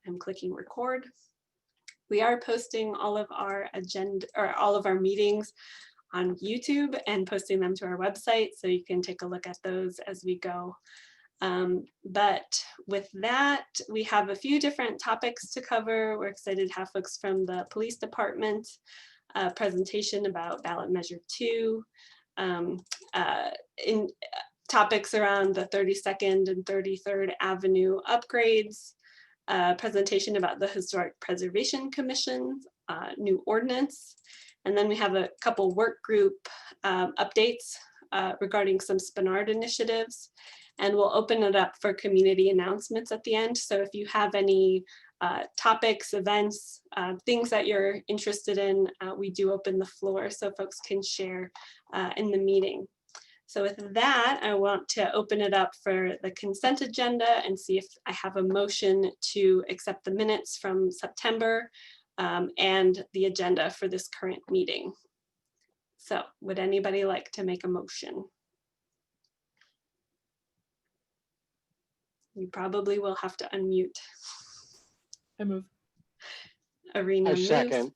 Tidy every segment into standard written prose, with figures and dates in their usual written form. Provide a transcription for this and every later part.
I'm clicking record. We are posting all of our agenda or all of our meetings on YouTube and posting them to our website, so you can take a look at those as we go. But with that, we have a few different topics to cover. We're excited to have folks from the police department, a presentation about ballot measure 2, in topics around the 32nd and 33rd Avenue upgrades, a presentation about the Historic Preservation Commission, new ordinance, and then we have a couple work group updates regarding some Spinard initiatives, and we'll open it up for community announcements at the end. So if you have any topics, events, things that you're interested in, we do open the floor so folks can share in the meeting. So with that, I want to open it up for the consent agenda and see if I have a motion to accept the minutes from September and the agenda for this current meeting. So would anybody like to make a motion? You probably will have to unmute. I move. Arena moves. Second.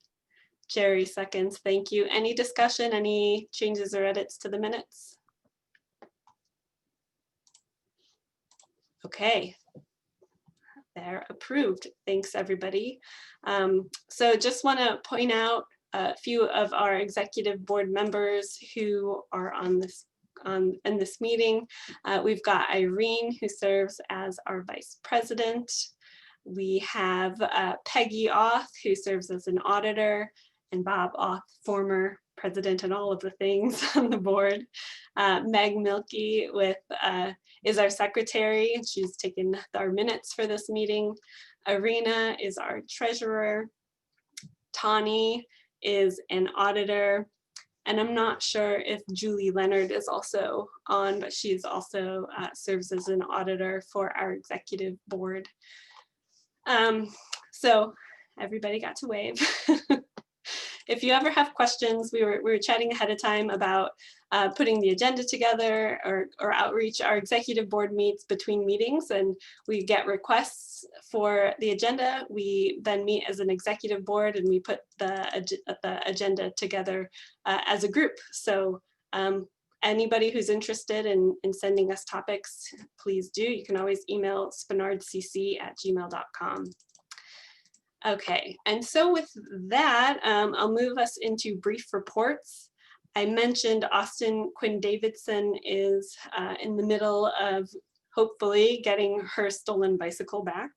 Jerry seconds. Thank you. Any discussion, any changes or edits to the minutes? Okay. They're approved. Thanks, everybody. So just want to point out a few of our executive board members who are on this in this meeting. We've got Irene, who serves as our vice president. We have Peggy Auth, who serves as an auditor, and Bob Auth, former president and all of the things on the board. Meg Milkey is our secretary. She's taken our minutes for this meeting. Arena is our treasurer. Tawny is an auditor. And I'm not sure if Julie Leonard is also on, but she's also serves as an auditor for our executive board. So everybody got to wave. If you ever have questions, we were chatting ahead of time about putting the agenda together or outreach. Our executive board meets between meetings and we get requests for the agenda. We then meet as an executive board and we put the agenda together as a group. So anybody who's interested in sending us topics, please do. You can always email spinardcc@gmail.com. Okay, and so with that, I'll move us into brief reports. I mentioned Austin Quinn Davidson is in the middle of hopefully getting her stolen bicycle back.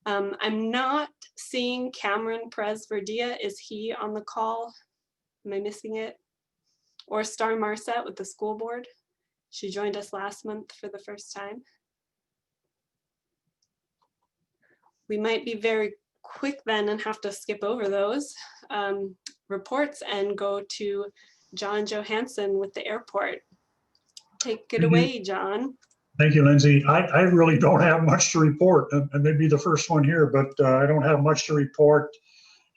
I'm not seeing Cameron Perez Verdia. Is he on the call? Am I missing it? Or Star Marset with the school board? She joined us last month for the first time. We might be very quick then and have to skip over those reports and go to John Johansson with the airport. Take it away, John. Thank you, Lindsay. I really don't have much to report. I may be the first one here, but I don't have much to report.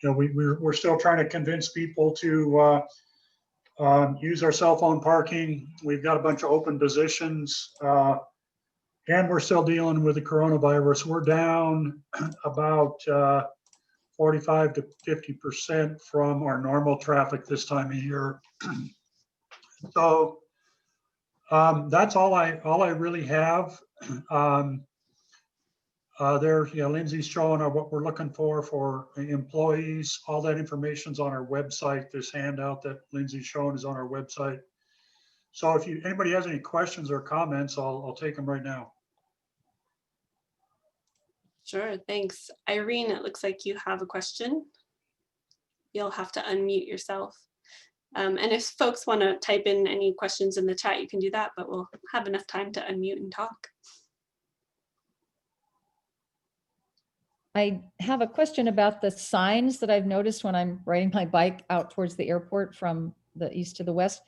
You know, we're still trying to convince people to use our cell phone parking. We've got a bunch of open positions, and we're still dealing with the coronavirus. We're down about 45 to 50% from our normal traffic this time of year. So that's all I really have. There, you know, Lindsay's showing what we're looking for employees. All that information's on our website. This handout that Lindsay's showing is on our website. So if anybody has any questions or comments, I'll take them right now. Sure, thanks. Irene, it looks like you have a question. You'll have to unmute yourself. And if folks want to type in any questions in the chat, you can do that, but we'll have enough time to unmute and talk. I have a question about the signs that I've noticed when I'm riding my bike out towards the airport from the east to the west.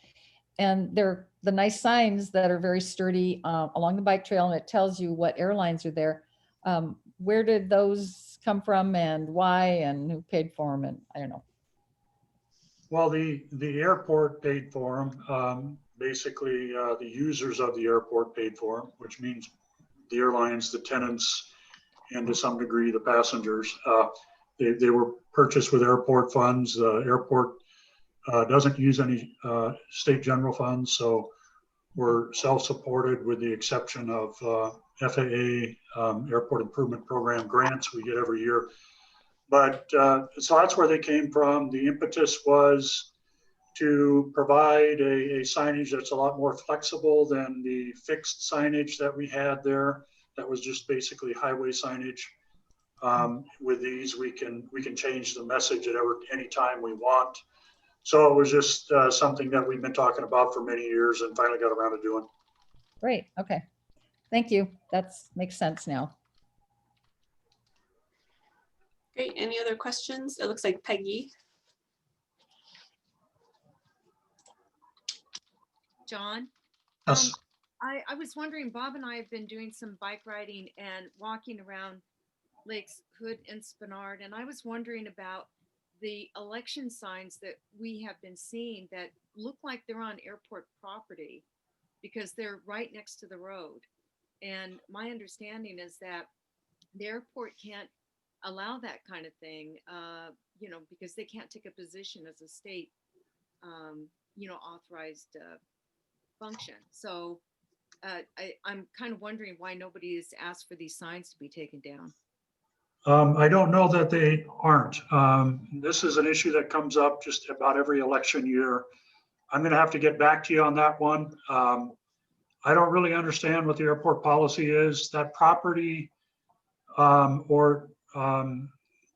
And they're the nice signs that are very sturdy along the bike trail, and it tells you what airlines are there. Where did those come from and why and who paid for them? And I don't know. Well, the airport paid for them. Basically, the users of the airport paid for them, which means the airlines, the tenants, and to some degree the passengers. They were purchased with airport funds. Airport doesn't use any state general funds, so we're self-supported with the exception of FAA Airport Improvement Program grants we get every year. But so that's where they came from. The impetus was to provide a signage that's a lot more flexible than the fixed signage that we had there. That was just basically highway signage. With these, we can change the message at any time we want. So it was just something that we've been talking about for many years and finally got around to doing. Great. Okay. Thank you. That makes sense now. Great. Any other questions? It looks like Peggy. John? Yes. I was wondering, Bob and I have been doing some bike riding and walking around Lakes Hood and Spinard, and I was wondering about the election signs that we have been seeing that look like they're on airport property because they're right next to the road. And my understanding is that the airport can't allow that kind of thing, you know, because they can't take a position as a state, you know, authorized function. So I'm kind of wondering why nobody has asked for these signs to be taken down. I don't know that they aren't. This is an issue that comes up just about every election year. I'm going to have to get back to you on that one. I don't really understand what the airport policy is. That property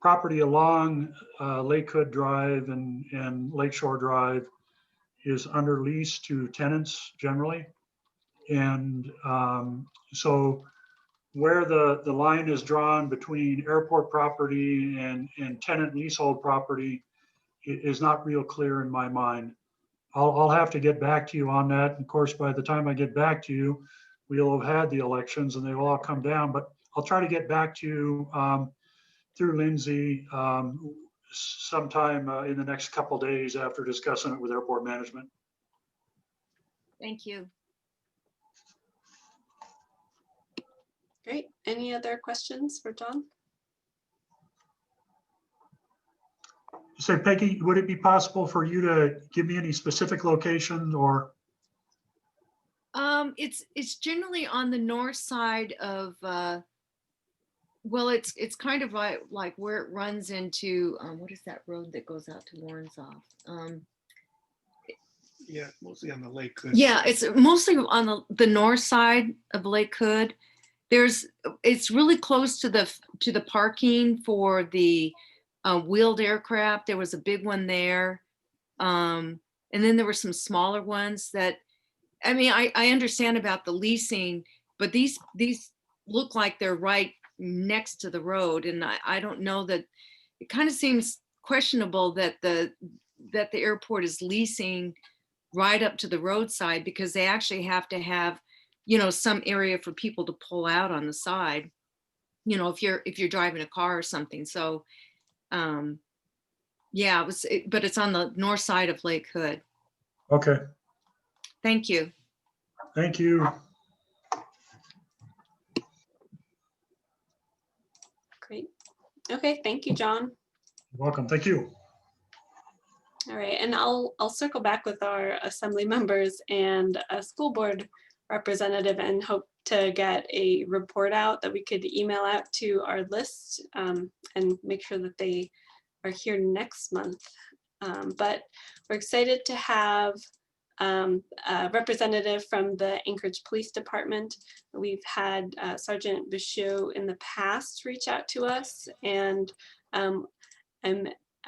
property along Lake Hood Drive and Lakeshore Drive is under lease to tenants generally. And so where the line is drawn between airport property and tenant leasehold property is not real clear in my mind. I'll have to get back to you on that. Of course, by the time I get back to you, we'll have had the elections and they will all come down, but I'll try to get back to you through Lindsay sometime in the next couple of days after discussing it with airport management. Thank you. Great. Any other questions for John? Say, Peggy, would it be possible for you to give me any specific location or? It's generally on the north side of, well, it's kind of like where it runs into, what is that road that goes out to Warrensoff? Yeah, mostly on the Lake Hood. Yeah, it's mostly on the north side of Lake Hood. It's really close to the parking for the wheeled aircraft. There was a big one there. And then there were some smaller ones that, I mean, I understand about the leasing, but these look like they're right next to the road. And I don't know, that it kind of seems questionable that the airport is leasing right up to the roadside, because they actually have to have, you know, some area for people to pull out on the side, you know, if you're driving a car or something. So yeah, but it's on the north side of Lake Hood. Okay, Thank you. thank you. Great. Okay, thank you, John. You're welcome, thank you. All right, and I'll circle back with our assembly members and a school board representative and hope to get a report out that we could email out to our list and make sure that they are here next month. But we're excited to have a representative from the Anchorage Police Department. We've had Sergeant Bichot in the past reach out to us, and I'm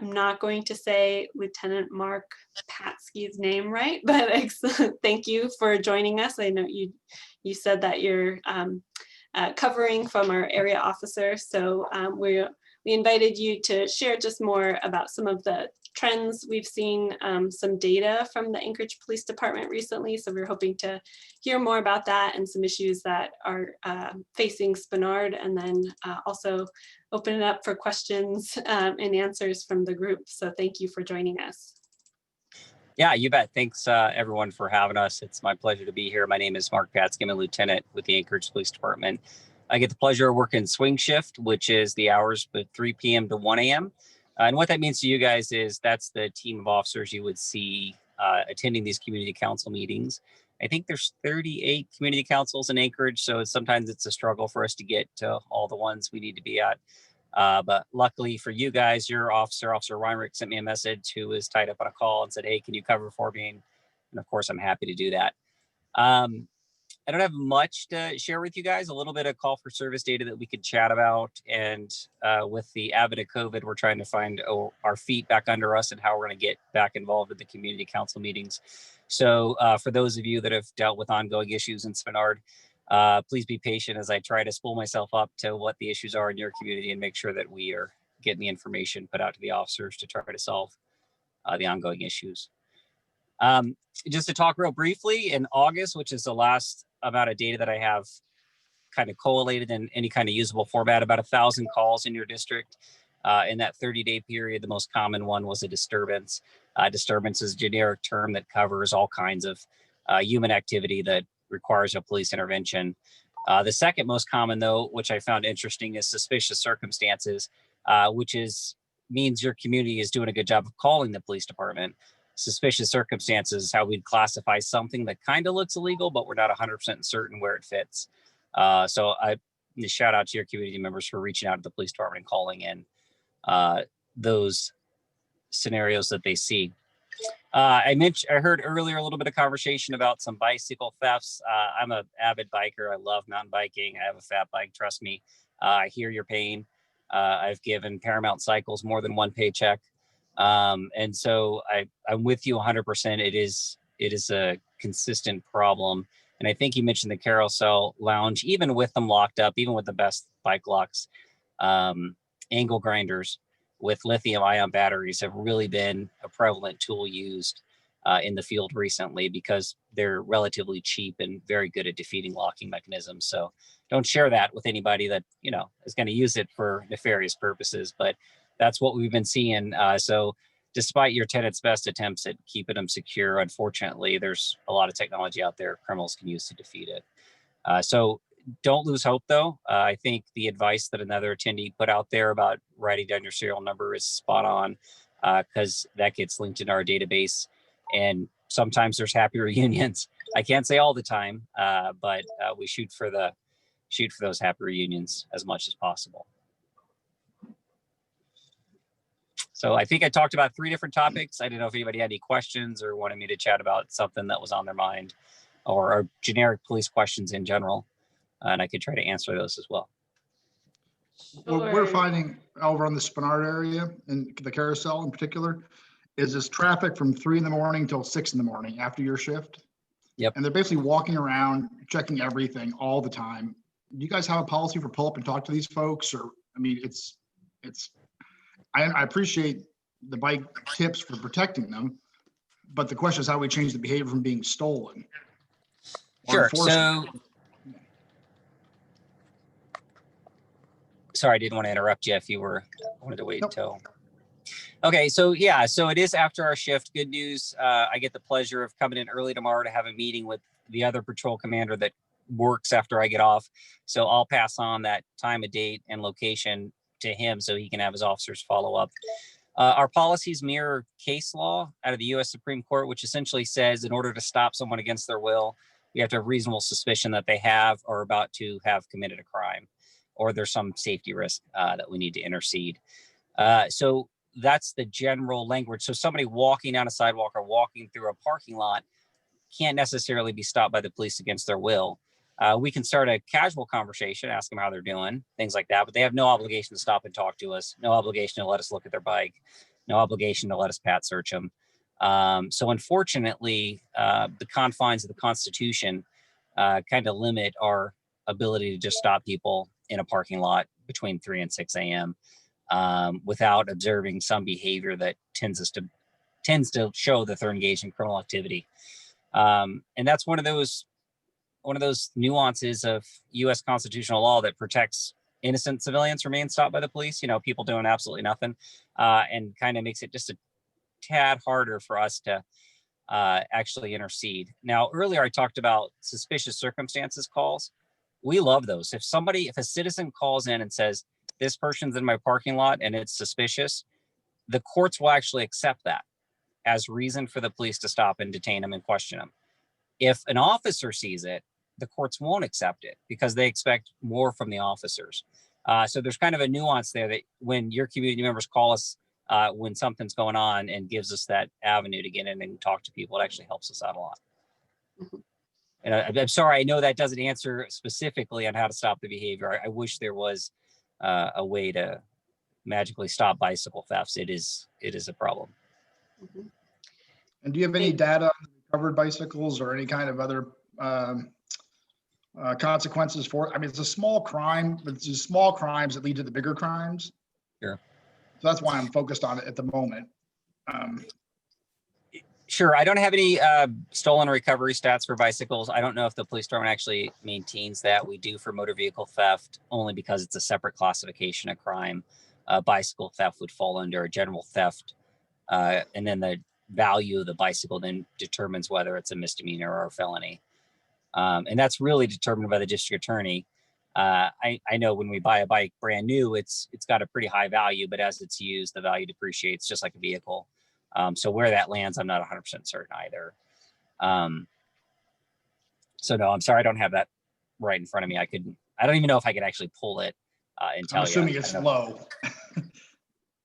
not going to say Lieutenant Mark Patsky's name right, but thank you for joining us. I know you said that you're covering from our area officer, so we invited you to share just more about some of the trends. We've seen some data from the Anchorage Police Department recently, so we're hoping to hear more about that and some issues that are facing Spinard, and then also open it up for questions and answers from the group. So thank you for joining us. Yeah, you bet. Thanks everyone for having us. It's my pleasure to be here. My name is Mark Patsky. I'm a lieutenant with the Anchorage Police Department. I get the pleasure of working swing shift, which is the hours but 3 p.m. to 1 a.m. And what that means to you guys is that's the team of officers you would see attending these community council meetings. I think there's 38 community councils in Anchorage, so sometimes it's a struggle for us to get to all the ones we need to be at. But luckily for you guys, your officer, Officer Reinrich, sent me a message who was tied up on a call and said, hey, can you cover for me? And of course, I'm happy to do that. I don't have much to share with you guys, a little bit of call for service data that we could chat about. And with the advent of COVID, we're trying to find our feet back under us and how we're going to get back involved with the community council meetings. So for those of you that have dealt with ongoing issues in Spinard, please be patient as I try to spool myself up to what the issues are in your community and make sure that we are getting the information put out to the officers to try to solve the ongoing issues. Just to talk real briefly, in August, which is the last amount of data that I have kind of collated in any kind of usable format, about 1,000 calls in your district. In that 30-day period, the most common one was a disturbance. Disturbance is a generic term that covers all kinds of human activity that requires a police intervention. The second most common, though, which I found interesting, is suspicious circumstances, which means your community is doing a good job of calling the police department. Suspicious circumstances is how we'd classify something that kind of looks illegal, but we're not 100% certain where it fits. So I shout out to your community members for reaching out to the police department and calling in those scenarios that they see. I heard earlier a little bit of conversation about some bicycle thefts. I'm an avid biker. I love mountain biking. I have a fat bike. Trust me. I hear your pain. I've given Paramount Cycles more than one paycheck. And so I'm with you 100%. It is a consistent problem. And I think you mentioned the carousel lounge, even with them locked up, even with the best bike locks, angle grinders with lithium ion batteries have really been a prevalent tool used in the field recently because they're relatively cheap and very good at defeating locking mechanisms. So don't share that with anybody that, is going to use it for nefarious purposes, but that's what we've been seeing. So despite your tenant's best attempts at keeping them secure, unfortunately, there's a lot of technology out there criminals can use to defeat it. So don't lose hope, though. I think the advice that another attendee put out there about writing down your serial number is spot on because that gets linked in our database. And sometimes there's happy reunions. I can't say all the time, but we shoot for those happy reunions as much as possible. So I think I talked about 3 different topics. I didn't know if anybody had any questions or wanted me to chat about something that was on their mind or generic police questions in general. And I could try to answer those as well. What we're finding over on the Spinard area and the carousel in particular is this traffic from 3 in the morning till 6 in the morning after your shift. Yep. And they're basically walking around, checking everything all the time. Do you guys have a policy for pull up and talk to these folks? Or, I mean, I appreciate the bike tips for protecting them, but the question is how we change the behavior from being stolen. Sure. So, sorry, I didn't want to interrupt you if you wanted to wait until. Okay, so yeah, so it is after our shift. Good news. I get the pleasure of coming in early tomorrow to have a meeting with the other patrol commander that works after I get off. So I'll pass on that time, a date, and location to him so he can have his officers follow up. Our policies mirror case law out of the U.S. Supreme Court, which essentially says in order to stop someone against their will, you have to have reasonable suspicion that they have or are about to have committed a crime, or there's some safety risk that we need to intercede. So that's the general language. So somebody walking down a sidewalk or walking through a parking lot can't necessarily be stopped by the police against their will. We can start a casual conversation, ask them how they're doing, things like that, but they have no obligation to stop and talk to us, no obligation to let us look at their bike, no obligation to let us pat search them. So unfortunately, the confines of the Constitution kind of limit our ability to just stop people in a parking lot between 3 and 6 a.m. Without observing some behavior that tends to show that they're engaged in criminal activity. And that's one of those nuances of U.S. constitutional law that protects innocent civilians from being stopped by the police, people doing absolutely nothing, and kind of makes it just a tad harder for us to actually intercede. Now, earlier I talked about suspicious circumstances calls, we love those. If a citizen calls in and says, this person's in my parking lot and it's suspicious, the courts will actually accept that as reason for the police to stop and detain them and question them. If an officer sees it, the courts won't accept it because they expect more from the officers. So there's kind of a nuance there that when your community members call us when something's going on and gives us that avenue to get in and talk to people, it actually helps us out a lot. Mhm. And I'm sorry, I know that doesn't answer specifically on how to stop the behavior. I wish there was a way to magically stop bicycle thefts. It is a problem. Mhm. And do you have any data on recovered bicycles or any kind of other consequences for it? I mean, it's a small crime, but it's just small crimes that lead to the bigger crimes. Sure. So that's why I'm focused on it at the moment. Sure. I don't have any stolen recovery stats for bicycles. I don't know if the police department actually maintains that. We do for motor vehicle theft only because it's a separate classification of crime. Bicycle theft would fall under a general theft. And then the value of the bicycle then determines whether it's a misdemeanor or a felony. And that's really determined by the district attorney. I know when we buy a bike brand new, it's got a pretty high value, but as it's used, the value depreciates just like a vehicle. So where that lands, I'm not 100% certain either. So no, I'm sorry, I don't have that right in front of me. I don't even know if I could actually pull it and tell I'm you. assuming it's low.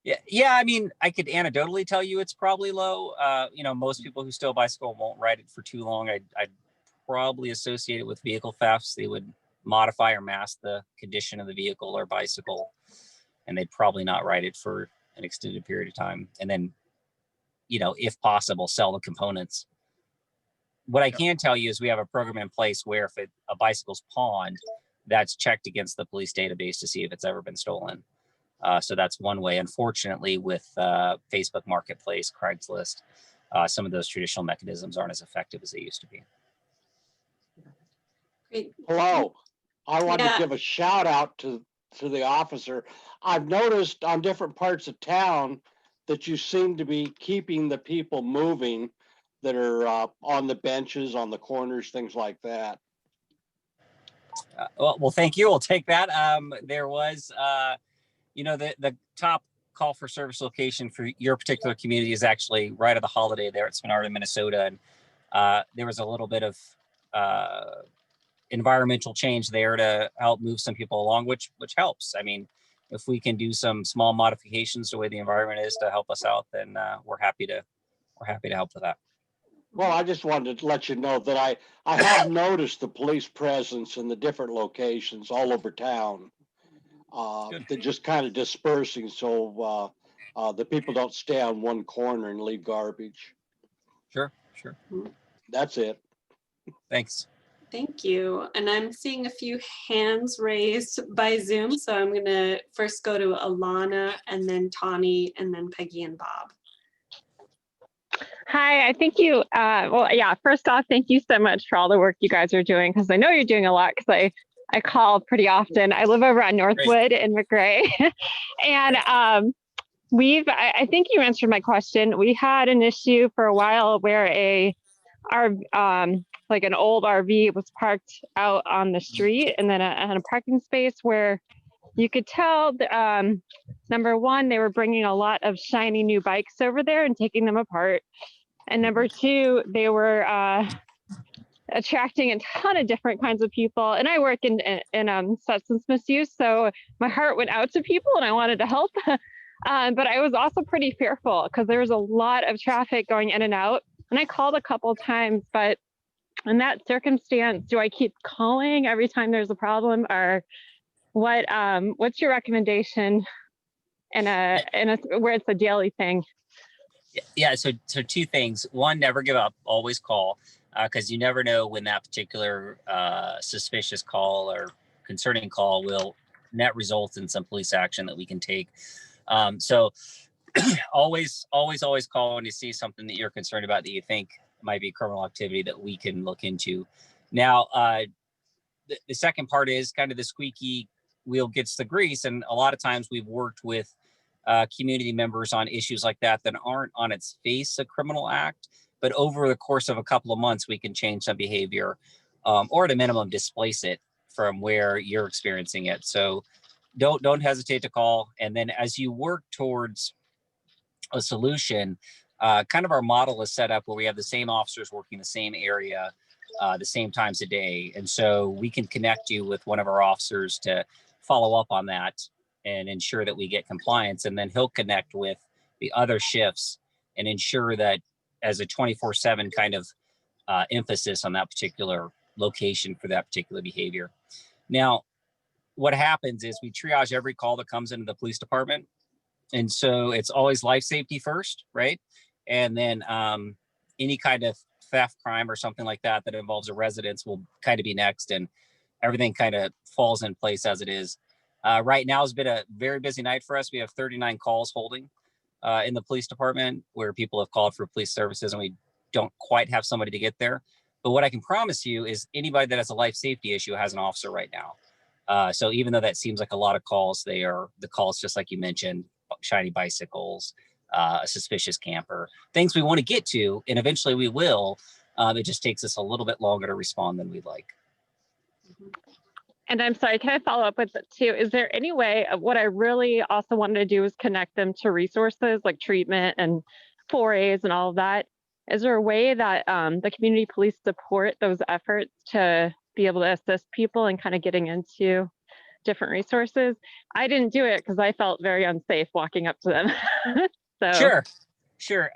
Yeah. I mean, I could anecdotally tell you it's probably low. Most people who steal a bicycle won't ride it for too long. I'd probably associate it with vehicle thefts. They would modify or mask the condition of the vehicle or bicycle, and they'd probably not ride it for an extended period of time. And then, if possible, sell the components. What I can tell you is we have a program in place where if a bicycle's pawned, that's checked against the police database to see if it's ever been stolen. So that's one way. Unfortunately, with Facebook Marketplace, Craigslist, some of those traditional mechanisms aren't as effective as they used to be. Great. Hello, I want Yeah. to give a shout out to the officer. I've noticed on different parts of town that you seem to be keeping the people moving that are on the benches, on the corners, things like that. Well, thank you. We'll take that. There was, the top call for service location for your particular community is actually right at the Holiday there at Spinard, Minnesota. And there was a little bit of environmental change there to help move some people along, which helps. I mean, if we can do some small modifications to the way the environment is to help us out, then we're happy to help with that. Well, I just wanted to let you know that I have noticed the police presence in the different locations all over town. They're just kind of dispersing so the people don't stay on one corner and leave garbage. Sure. That's it. Thanks. Thank you. And I'm seeing a few hands raised by Zoom. So I'm going to first go to Alana and then Tawny and then Peggy and Bob. Hi, I think you, first off, thank you so much for all the work you guys are doing, because I know you're doing a lot, because I call pretty often. I live over on Northwood in McRae. And I think you answered my question. We had an issue for a while where an old RV was parked out on the street, and then a parking space where you could tell, number one, they were bringing a lot of shiny new bikes over there and taking them apart. And number two, they were attracting a ton of different kinds of people. And I work in substance misuse, so my heart went out to people and I wanted to help. But I was also pretty fearful because there was a lot of traffic going in and out. And I called a couple times, but in that circumstance, do I keep calling every time there's a problem, or what's your recommendation where it's a daily thing? Yeah. So two things. One, never give up. Always call, because you never know when that particular suspicious call or concerning call will net result in some police action that we can take. So always call when you see something that you're concerned about that you think might be criminal activity that we can look into. Now, the second part is kind of the squeaky wheel gets the grease. And a lot of times we've worked with community members on issues like that aren't on its face a criminal act, but over the course of a couple of months, we can change some behavior or at a minimum displace it from where you're experiencing it. So don't hesitate to call. And then as you work towards a solution, kind of our model is set up where we have the same officers working the same area, the same times a day. And so we can connect you with one of our officers to follow up on that and ensure that we get compliance. And then he'll connect with the other shifts and ensure that as a 24/7 kind of emphasis on that particular location for that particular behavior. Now, what happens is we triage every call that comes into the police department. And so it's always life safety first, right? And then any kind of theft, crime, or something like that that involves a residence will kind of be next, and everything kind of falls in place as it is. Right now has been a very busy night for us. We have 39 calls holding in the police department where people have called for police services, and we don't quite have somebody to get there. But what I can promise you is anybody that has a life safety issue has an officer right now. So even though that seems like a lot of calls, they are the calls, just like you mentioned, shiny bicycles, a suspicious camper, things we want to get to, and eventually we will. It just takes us a little bit longer to respond than we'd like. And I'm sorry, can I follow up with it too? Is there any way of what I really also wanted to do is connect them to resources like treatment and 4As and all of that? Is there a way that the community police support those efforts to be able to assist people and kind of getting into different resources? I didn't do it because I felt very unsafe walking up to them. So. Sure.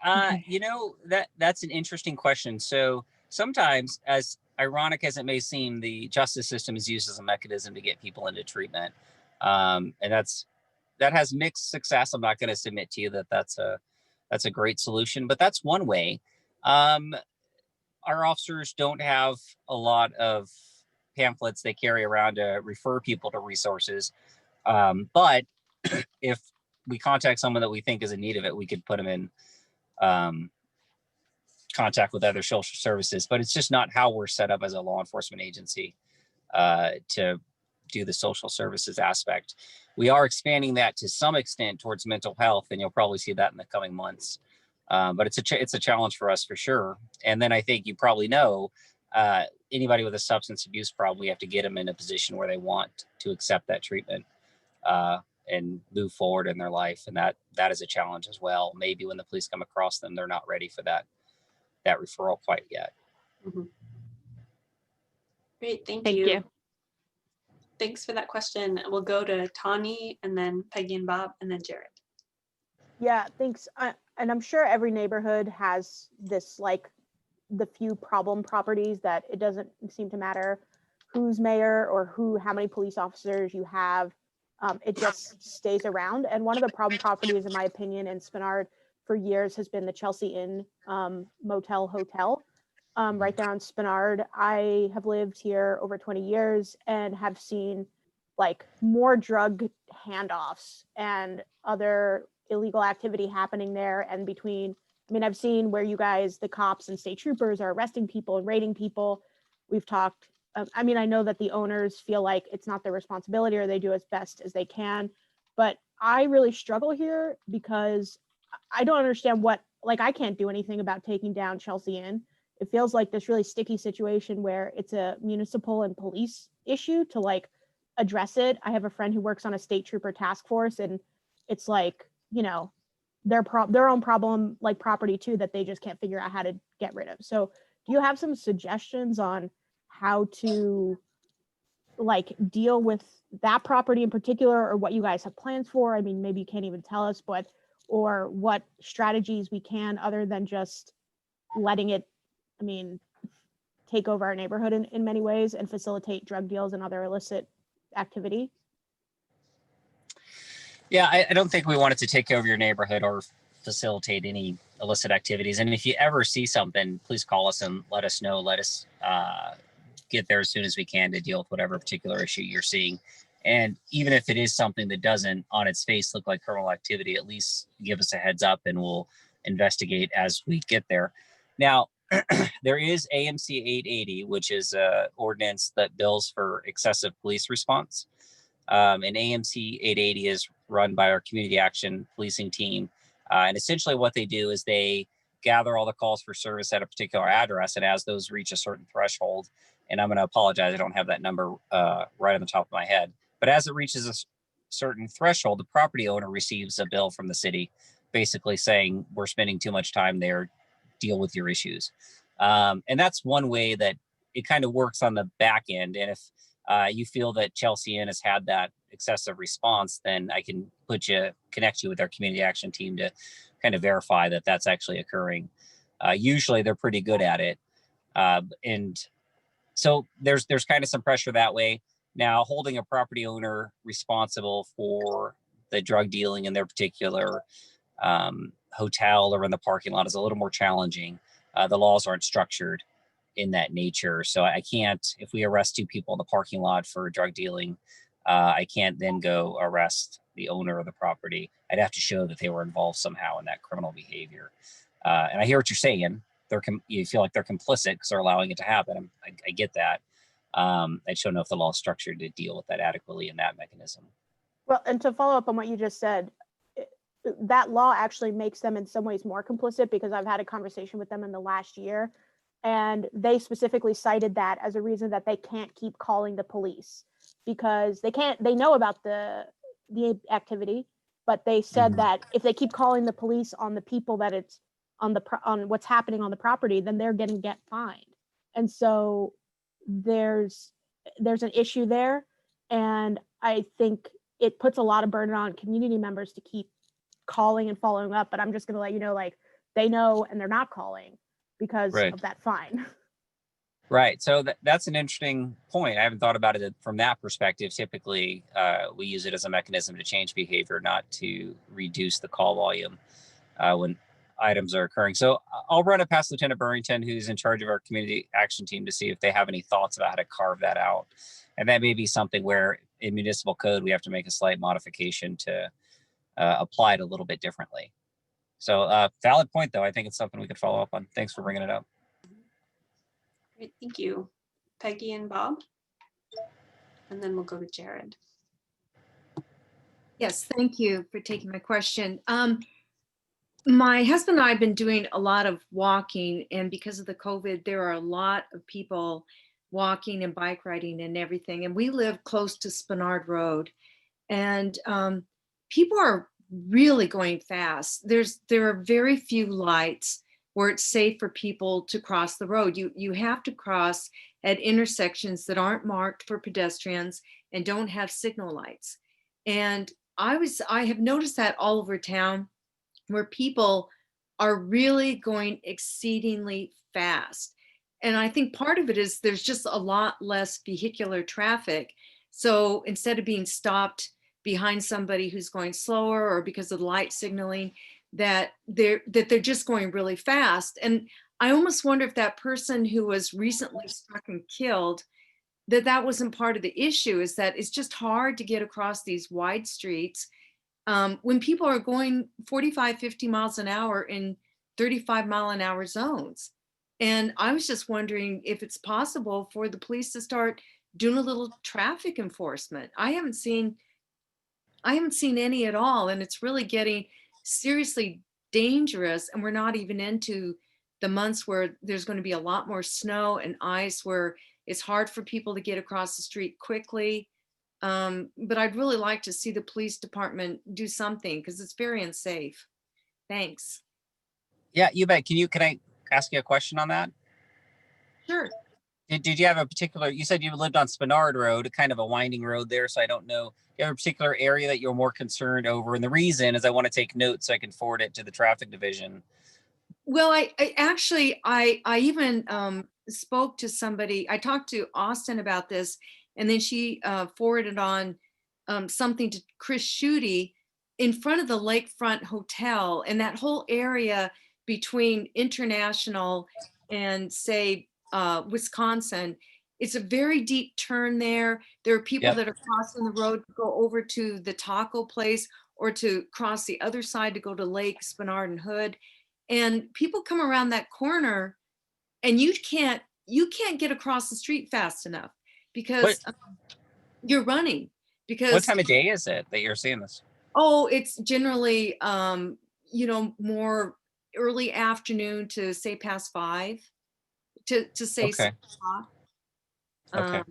You know, that's an interesting question. So sometimes, as ironic as it may seem, the justice system is used as a mechanism to get people into treatment. And that has mixed success. I'm not going to submit to you that that's a great solution, but that's one way. Our officers don't have a lot of pamphlets they carry around to refer people to resources. But if we contact someone that we think is in need of it, we could put them in contact with other social services. But it's just not how we're set up as a law enforcement agency to do the social services aspect. We are expanding that to some extent towards mental health, and you'll probably see that in the coming months. But it's a challenge for us for sure. And then I think you probably know anybody with a substance abuse problem, we have to get them in a position where they want to accept that treatment and move forward in their life. And that is a challenge as well. Maybe when the police come across them, they're not ready for that referral quite yet. Mm-hmm. Great, thank Thank you. Thanks for that question. We'll go to Tawny and then Peggy and Bob and then Jared. Yeah, thanks. And I'm sure every neighborhood has this, like, the few problem properties that it doesn't seem to matter who's mayor or how many police officers you have. It just stays around. And one of the problem properties, in my opinion, in Spinard for years has been the Chelsea Inn Motel Hotel right there on Spinard. I have lived here over 20 years and have seen like more drug handoffs and other illegal activity happening there. And I've seen where you guys, the cops and state troopers, are arresting people and raiding people. We've talked, I know that the owners feel like it's not their responsibility or they do as best as they can, but I really struggle here because I don't understand I can't do anything about taking down Chelsea Inn. It feels like this really sticky situation where it's a municipal and police issue to like address it. I have a friend who works on a state trooper task force, and it's like, their own problem, like property too, that they just can't figure out how to get rid of. So do you have some suggestions on how to like deal with that property in particular, or what you guys have plans for? I mean, maybe you can't even tell us, or what strategies we can, other than just letting it, take over our neighborhood in many ways and facilitate drug deals and other illicit activity. Yeah, I don't think we wanted to take over your neighborhood or facilitate any illicit activities. And if you ever see something, please call us and let us know. Let us get there as soon as we can to deal with whatever particular issue you're seeing. And even if it is something that doesn't on its face look like criminal activity, at least give us a heads up and we'll investigate as we get there. Now, there is AMC 880, which is an ordinance that bills for excessive police response. And AMC 880 is run by our community action policing team. And essentially what they do is they gather all the calls for service at a particular address. And as those reach a certain threshold, And I'm going to apologize, I don't have that number right on the top of my head. But as it reaches a certain threshold, the property owner receives a bill from the city, basically saying we're spending too much time there, deal with your issues. And that's one way that it kind of works on the back end. And if you feel that Chelsea Inn has had that excessive response, then I can connect you with our community action team to kind of verify that that's actually occurring. Usually they're pretty good at it. And so there's kind of some pressure that way. Now, holding a property owner responsible for the drug dealing in their particular hotel or in the parking lot is a little more challenging. The laws aren't structured in that nature. So I can't, if we arrest 2 people in the parking lot for drug dealing, I can't then go arrest the owner of the property. I'd have to show that they were involved somehow in that criminal behavior. And I hear what you're saying. You feel like they're complicit because they're allowing it to happen. I get that. I just don't know if the law is structured to deal with that adequately in that mechanism. Well, and to follow up on what you just said, that law actually makes them in some ways more complicit, because I've had a conversation with them in the last year, and they specifically cited that as a reason that they can't keep calling the police, because they know about the activity, but they said that if they keep calling the police on the people that it's on what's happening on the property, then they're going to get fined. And so there's an issue there. And I think it puts a lot of burden on community members to keep calling and following up. But I'm just going to let you know, like, they know and they're not calling because of that fine. Right. So that's an interesting point. I haven't thought about it from that perspective. Typically, we use it as a mechanism to change behavior, not to reduce the call volume when items are occurring. So I'll run it past Lieutenant Burnington, who's in charge of our community action team, to see if they have any thoughts about how to carve that out. And that may be something where in municipal code, we have to make a slight modification to apply it a little bit differently. So valid point, though. I think it's something we could follow up on. Thanks for bringing it up. Great, thank you. Peggy and Bob. And then we'll go to Jared. Yes, thank you for taking my question. My husband and I have been doing a lot of walking, and because of the COVID, there are a lot of people walking and bike riding and everything. And we live close to Spinard Road, and people are really going fast. There are very few lights where it's safe for people to cross the road. You have to cross at intersections that aren't marked for pedestrians and don't have signal lights. And I have noticed that all over town, where people are really going exceedingly fast. And I think part of it is there's just a lot less vehicular traffic. So instead of being stopped behind somebody who's going slower or because of the light signaling, that they're just going really fast. And I almost wonder if that person who was recently struck and killed, that wasn't part of the issue, is that it's just hard to get across these wide streets when people are going 45, 50 miles an hour in 35-mile-an-hour zones. And I was just wondering if it's possible for the police to start doing a little traffic enforcement. I haven't seen any at all, and it's really getting seriously dangerous. And we're not even into the months where there's going to be a lot more snow and ice, where it's hard for people to get across the street quickly. But I'd really like to see the police department do something, because it's very unsafe. Thanks. Yeah, you bet. Can I ask you a question on that? Sure. Did you have a particular, you said you lived on Spinard Road, kind of a winding road there, so I don't know, do you have a particular area that you're more concerned over? And the reason is I want to take notes so I can forward it to the traffic division. Well, I actually even spoke to somebody. I talked to Austin about this, and then she forwarded on something to Chris Schutte in front of the Lakefront Hotel, and that whole area between International and, say, Wisconsin. It's a very deep turn there. There are people that are crossing the road to go over to the taco place, or to cross the other side to go to Lake, Spinard, and Hood. And people come around that corner, and you can't get across the street fast enough, because you're running. Because what time of day is it that you're seeing this? Oh, it's generally more early afternoon to say past 5 to say 6 o'clock. Okay.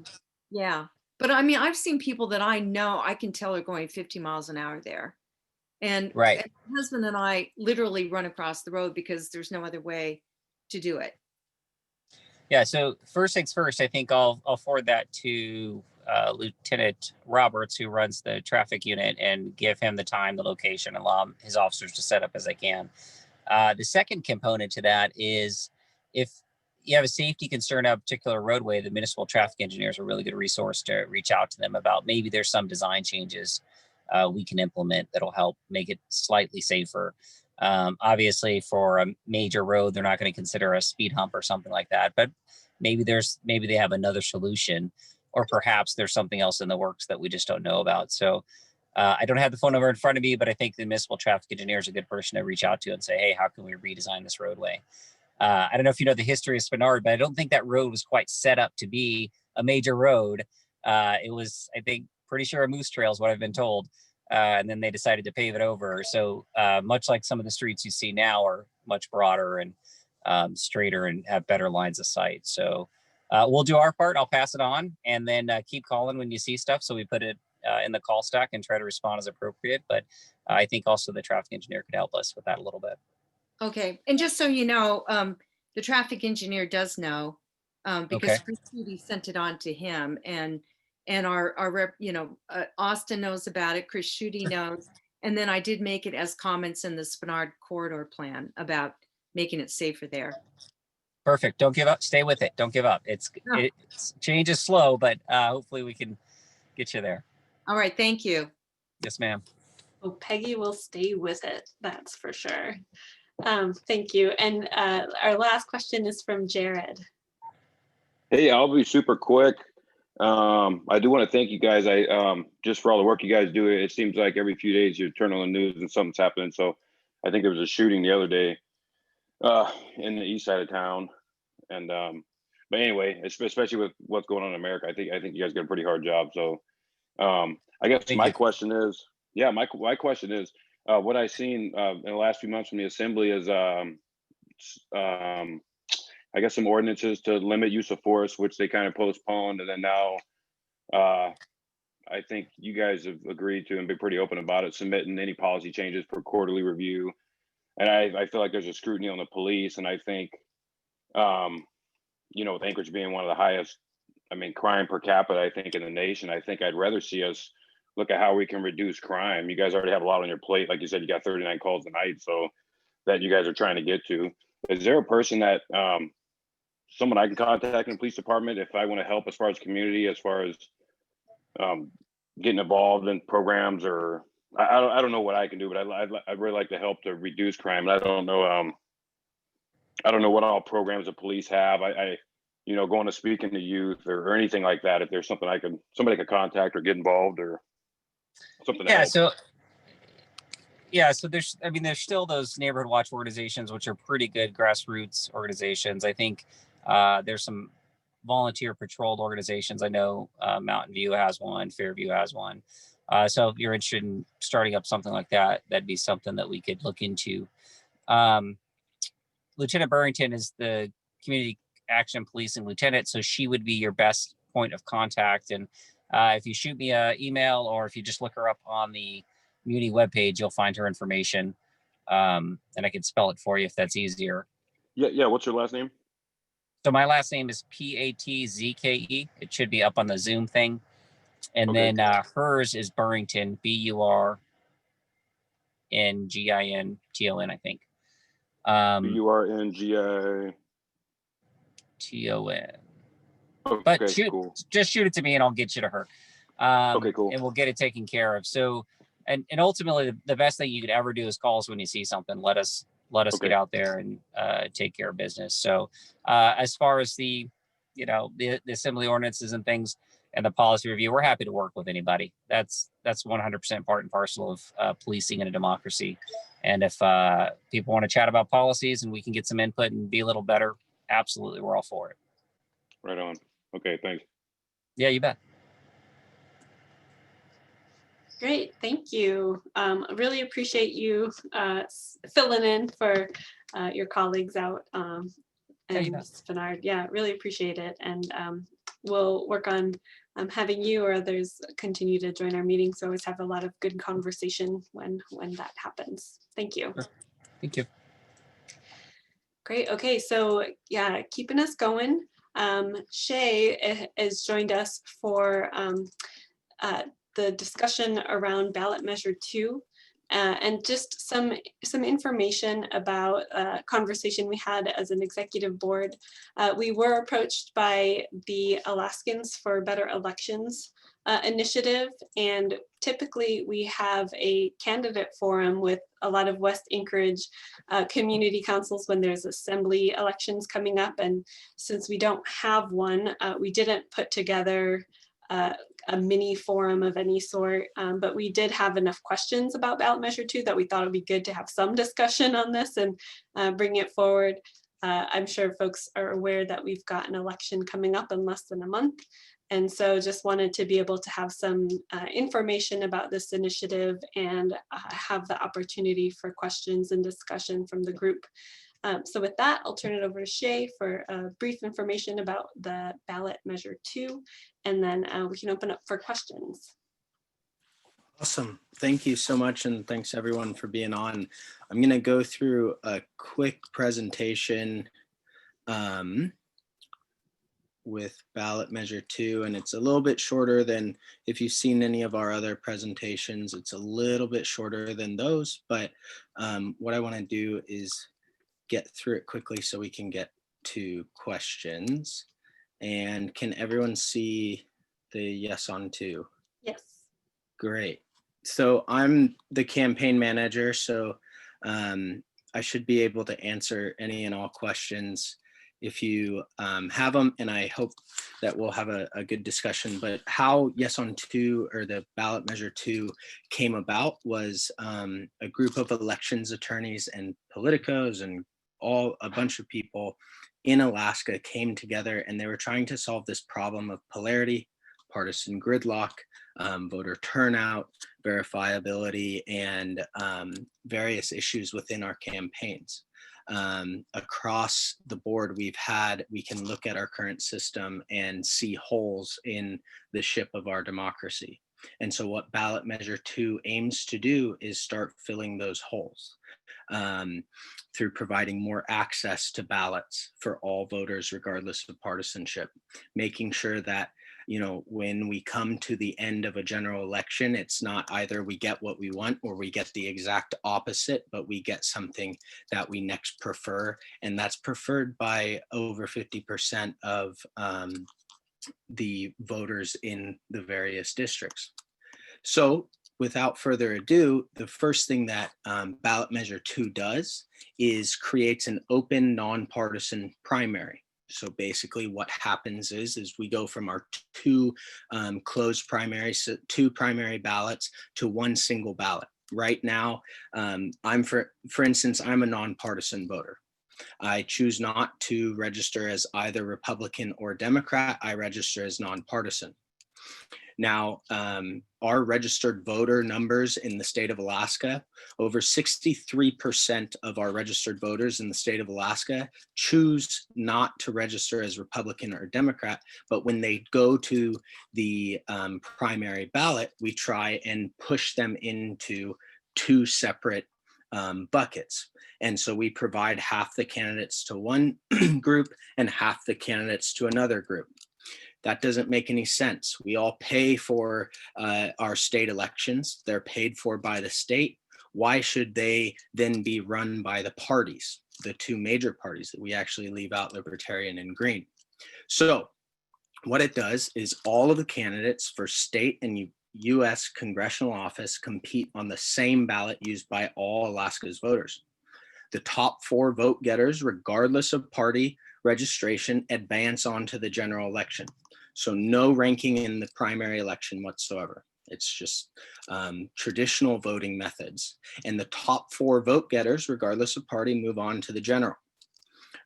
Yeah, but I mean, I've seen people that I know, I can tell are going 50 miles an hour there. And Right. and my husband and I literally run across the road because there's no other way to do it. Yeah. So first things first, I think I'll forward that to Lieutenant Roberts, who runs the traffic unit, and give him the time, the location, and allow his officers to set up as they can. The second component to that is if you have a safety concern of a particular roadway, the municipal traffic engineers are a really good resource to reach out to them about. Maybe there's some design changes we can implement that'll help make it slightly safer. Obviously, for a major road, they're not going to consider a speed hump or something like that. But maybe they have another solution, or perhaps there's something else in the works that we just don't know about. So I don't have the phone number in front of me, but I think the municipal traffic engineer is a good person to reach out to and say, hey, how can we redesign this roadway? I don't know if you know the history of Spinard, but I don't think that road was quite set up to be a major road. It was, I think, pretty sure a moose trail is what I've been told. And then they decided to pave it over. So much like some of the streets you see now are much broader and straighter and have better lines of sight. So we'll do our part. I'll pass it on, and then keep calling when you see stuff. So we put it in the call stack and try to respond as appropriate. But I think also the traffic engineer could help us with that a little bit. Okay. And just so you know, the traffic engineer does know, because Chris Judy sent it on to him, and our rep, Austin knows about it. Chris Judy knows. And then I did make it as comments in the Spinard corridor plan about making it safer there. Perfect. Don't give up. Stay with it. Don't give up. It's change is slow, but hopefully we can get you there. All right. Thank you. Yes, ma'am. Oh, Peggy will stay with it. That's for sure. Thank you. And our last question is from Jared. Hey, I'll be super quick. I do want to thank you guys. Just for all the work you guys do. It seems like every few days you turn on the news and something's happening. So I think there was a shooting the other day in the east side of town. And but anyway, especially with what's going on in America, I think you guys get a pretty hard job. So I guess my question is, my question is, what I've seen in the last few months from the assembly is I guess some ordinances to limit use of force, which they kind of postponed. And then now I think you guys have agreed to and been pretty open about it, submitting any policy changes for quarterly review. And I feel like there's a scrutiny on the police. And I think, with Anchorage being one of the highest, crime per capita, I think, in the nation, I think I'd rather see us look at how we can reduce crime. You guys already have a lot on your plate. Like you said, you got 39 calls a night. So that you guys are trying to get to. Is there a person that, someone I can contact in the police department if I want to help as far as community, as far as getting involved in programs, or I don't know what I can do, but I'd really like to help to reduce crime. I don't know what all programs the police have. Going to speaking to youth or anything like that. If there's something somebody could contact or get involved or something. So there's still those neighborhood watch organizations, which are pretty good grassroots organizations. I think there's some volunteer patrolled organizations. I know Mountain View has one, Fairview has one. So if you're interested in starting up something like that, that'd be something that we could look into. Lieutenant Burnington is the community action policing lieutenant, so she would be your best point of contact. And if you shoot me an email, or if you just look her up on the Muni webpage, you'll find her information. And I can spell it for you if that's easier. Yeah. What's your last name? So my last name is Patzke. It should be up on the Zoom thing. And then hers is Burnington, Burnginton, I think. Burnginton. But Okay, just shoot it to me and I'll get you to her. Okay, cool. And we'll get it taken care of. So, and ultimately the best thing you could ever do is call us when you see something. Let us get out there and take care of business. So as far as the assembly ordinances and things and the policy review, we're happy to work with anybody. That's 100% part and parcel of policing in a democracy. And if people want to chat about policies and we can get some input and be a little better, absolutely, we're all for it. Right on. Okay, thanks. Yeah, you bet. Great, thank you. Really appreciate you filling in for your colleagues out and Spinard. Yeah, really appreciate it. And we'll work on having you or others continue to join our meetings. So always have a lot of good conversation when that happens. Thank you. Thank you. Great. Okay, so yeah, keeping us going. Shay has joined us for the discussion around ballot measure 2. And just some information about a conversation we had as an executive board. We were approached by the Alaskans for Better Elections initiative, and typically we have a candidate forum with a lot of West Anchorage community councils when there's assembly elections coming up. And since we don't have one, we didn't put together a mini forum of any sort, but we did have enough questions about ballot measure 2 that we thought it'd be good to have some discussion on this and bring it forward. I'm sure folks are aware that we've got an election coming up in less than a month. And so just wanted to be able to have some information about this initiative and have the opportunity for questions and discussion from the group. So with that, I'll turn it over to Shay for brief information about the ballot measure 2, and then we can open up for questions. Awesome. Thank you so much. And thanks everyone for being on. I'm going to go through a quick presentation with ballot measure 2, and it's a little bit shorter than if you've seen any of our other presentations. It's a little bit shorter than those, but what I want to do is get through it quickly so we can get to questions. And can everyone see the yes on 2? Yes. Great. So I'm the campaign manager, so I should be able to answer any and all questions if you have them, and I hope that we'll have a good discussion. But how yes on 2 or the ballot measure 2 came about was a group of elections attorneys and politicos and a bunch of people in Alaska came together, and they were trying to solve this problem of polarity, partisan gridlock, voter turnout, verifiability, and various issues within our campaigns. Across the board, we can look at our current system and see holes in the ship of our democracy. And so what ballot measure 2 aims to do is start filling those holes through providing more access to ballots for all voters, regardless of partisanship, making sure that, you know, when we come to the end of a general election, it's not either we get what we want or we get the exact opposite, but we get something that we next prefer. And that's preferred by over 50% of the voters in the various districts. So without further ado, the first thing that ballot measure 2 does is creates an open, nonpartisan primary. So basically what happens is we go from our 2 closed primaries, so 2 primary ballots to 1 single ballot. Right now, for instance, I'm a nonpartisan voter. I choose not to register as either Republican or Democrat. I register as nonpartisan. Now, our registered voter numbers in the state of Alaska, over 63% of our registered voters in the state of Alaska choose not to register as Republican or Democrat, but when they go to the primary ballot, we try and push them into 2 separate buckets. And so we provide half the candidates to one group and half the candidates to another group. That doesn't make any sense. We all pay for our state elections. They're paid for by the state. Why should they then be run by the parties, the 2 major parties that we actually leave out, Libertarian and Green? So what it does is all of the candidates for state and U.S. congressional office compete on the same ballot used by all Alaska's voters. The top 4 vote getters, regardless of party registration, advance on to the general election. So no ranking in the primary election whatsoever. It's just traditional voting methods. And the top 4 vote getters, regardless of party, move on to the general.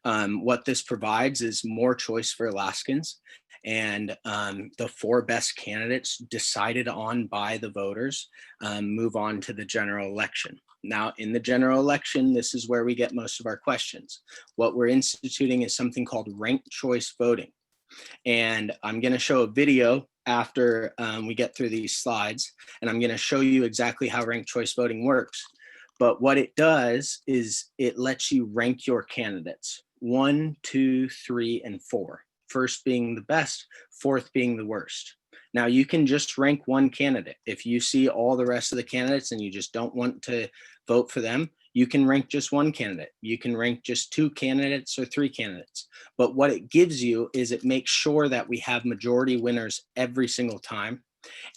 What this provides is more choice for Alaskans. And the 4 best candidates decided on by the voters move on to the general election. Now, in the general election, this is where we get most of our questions. What we're instituting is something called ranked choice voting. And I'm going to show a video after we get through these slides, and I'm going to show you exactly how ranked choice voting works. But what it does is it lets you rank your candidates 1, 2, 3, and 4. First being the best, fourth being the worst. Now you can just rank one candidate. If you see all the rest of the candidates and you just don't want to vote for them, you can rank just one candidate. You can rank just 2 candidates or 3 candidates. But what it gives you is it makes sure that we have majority winners every single time.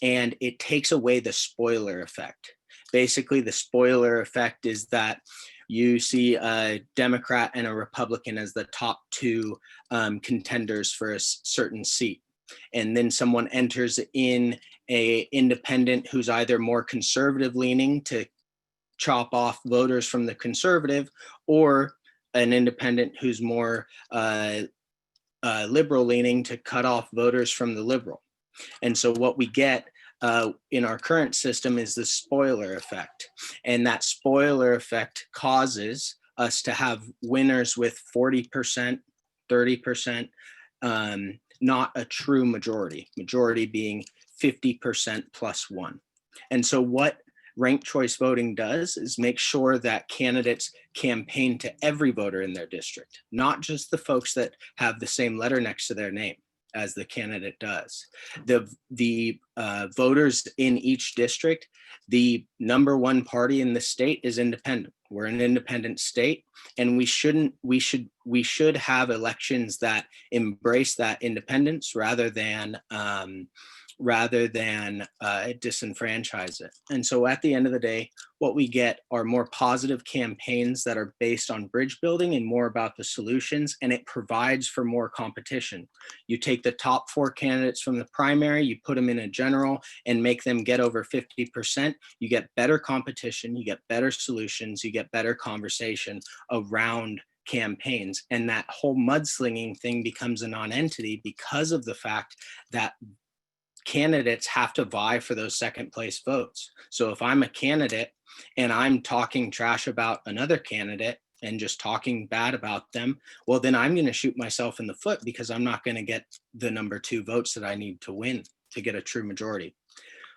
And it takes away the spoiler effect. Basically, the spoiler effect is that you see a Democrat and a Republican as the top 2 contenders for a certain seat. And then someone enters in a independent who's either more conservative leaning to chop off voters from the conservative, or an independent who's more liberal leaning to cut off voters from the liberal. And so what we get in our current system is the spoiler effect. And that spoiler effect causes us to have winners with 40%, 30%, not a true majority being 50% plus 1. And so what ranked choice voting does is make sure that candidates campaign to every voter in their district, not just the folks that have the same letter next to their name as the candidate does. The voters in each district, the #1 party in the state is independent. We're an independent state, and we should have elections that embrace that independence rather than disenfranchise it. And so at the end of the day, what we get are more positive campaigns that are based on bridge building and more about the solutions, and it provides for more competition. You take the top 4 candidates from the primary, you put them in a general and make them get over 50%, you get better competition, you get better solutions, you get better conversation around campaigns. And that whole mudslinging thing becomes a non-entity because of the fact that candidates have to vie for those second place votes. So if I'm a candidate and I'm talking trash about another candidate and just talking bad about them, well, then I'm going to shoot myself in the foot because I'm not going to get the #2 votes that I need to win to get a true majority.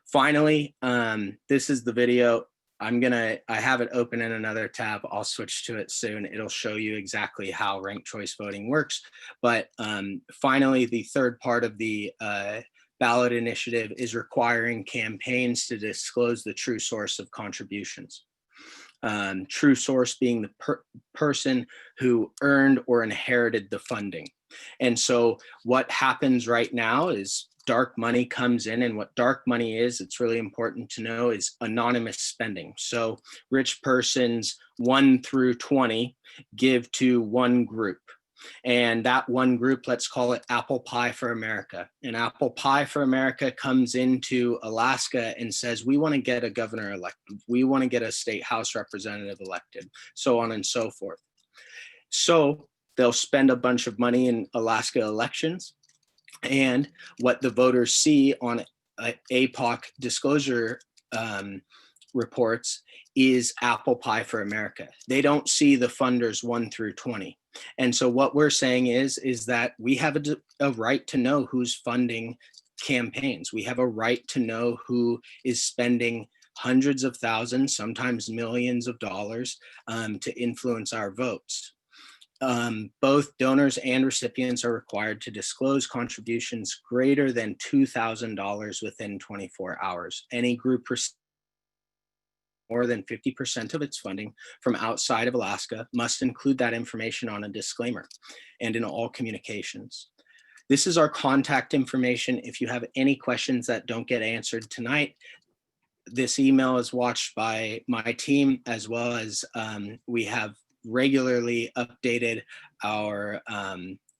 Finally, this is the video. I have it open in another tab. I'll switch to it soon. It'll show you exactly how ranked choice voting works. But finally, the third part of the ballot initiative is requiring campaigns to disclose the true source of contributions. True source being the person who earned or inherited the funding. And so what happens right now is dark money comes in, and what dark money is, it's really important to know, is anonymous spending. So rich persons 1 through 20 give to one group. And that one group, let's call it Apple Pie for America. And Apple Pie for America comes into Alaska and says, we want to get a governor elected. We want to get a state house representative elected, so on and so forth. So they'll spend a bunch of money in Alaska elections. And what the voters see on APOC disclosure reports is Apple Pie for America. They don't see the funders 1 through 20. And so what we're saying is that we have a right to know who's funding campaigns. We have a right to know who is spending hundreds of thousands, sometimes millions of dollars to influence our votes. Both donors and recipients are required to disclose contributions greater than $2,000 within 24 hours. Any group more than 50% of its funding from outside of Alaska must include that information on a disclaimer and in all communications. This is our contact information. If you have any questions that don't get answered tonight, this email is watched by my team, as well as we have regularly updated our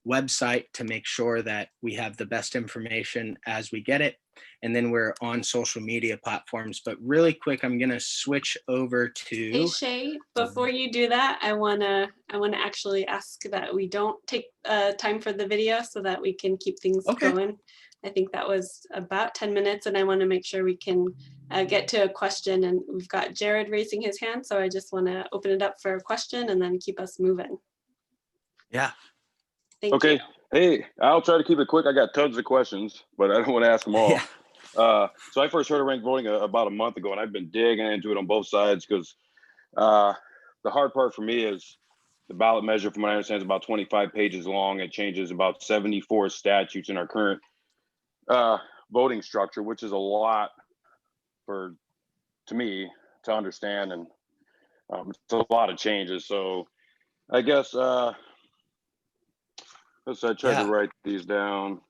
website to make sure that we have the best information as we get it. And then we're on social media platforms. But really quick, I'm going to switch over to. Hey Shay, before you do that, I wanna actually ask that we don't take time for the video so that we can keep things going. I think that was about 10 minutes, and I want to make sure we can get to a question. And we've got Jared raising his hand, so I just want to open it up for a question and then keep us moving. Yeah. Thank Okay. you. Hey, I'll try to keep it quick. I got tons of questions, but I don't want to ask them all. Yeah. So I first heard of ranked voting about a month ago, and I've been digging into it on both sides because the hard part for me is the ballot measure, from what I understand, is about 25 pages long. It changes about 74 statutes in our current voting structure, which is a lot to me to understand, and it's a lot of changes. So I guess let's try to write these down.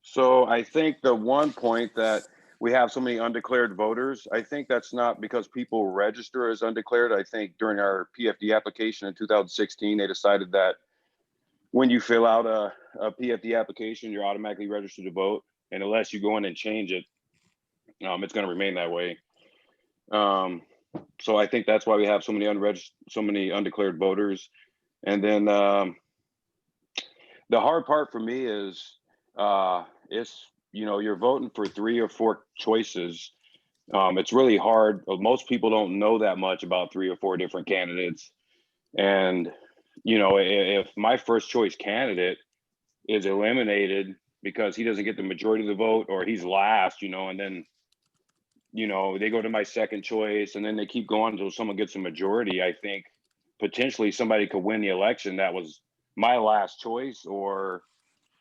So I think the one point that we have so many undeclared voters, I think that's not because people register as undeclared. I think during our PFD application in 2016, they decided that when you fill out a PFD application, you're automatically registered to vote. And unless you go in and change it, it's going to remain that way. So I think that's why we have so many undeclared voters. And then the hard part for me is you're voting for 3 or 4 choices. It's really hard. Most people don't know that much about 3 or 4 different candidates. And, if my first choice candidate is eliminated because he doesn't get the majority of the vote, or he's last, and then, they go to my second choice, and then they keep going until someone gets a majority, I think potentially somebody could win the election that was my last choice, or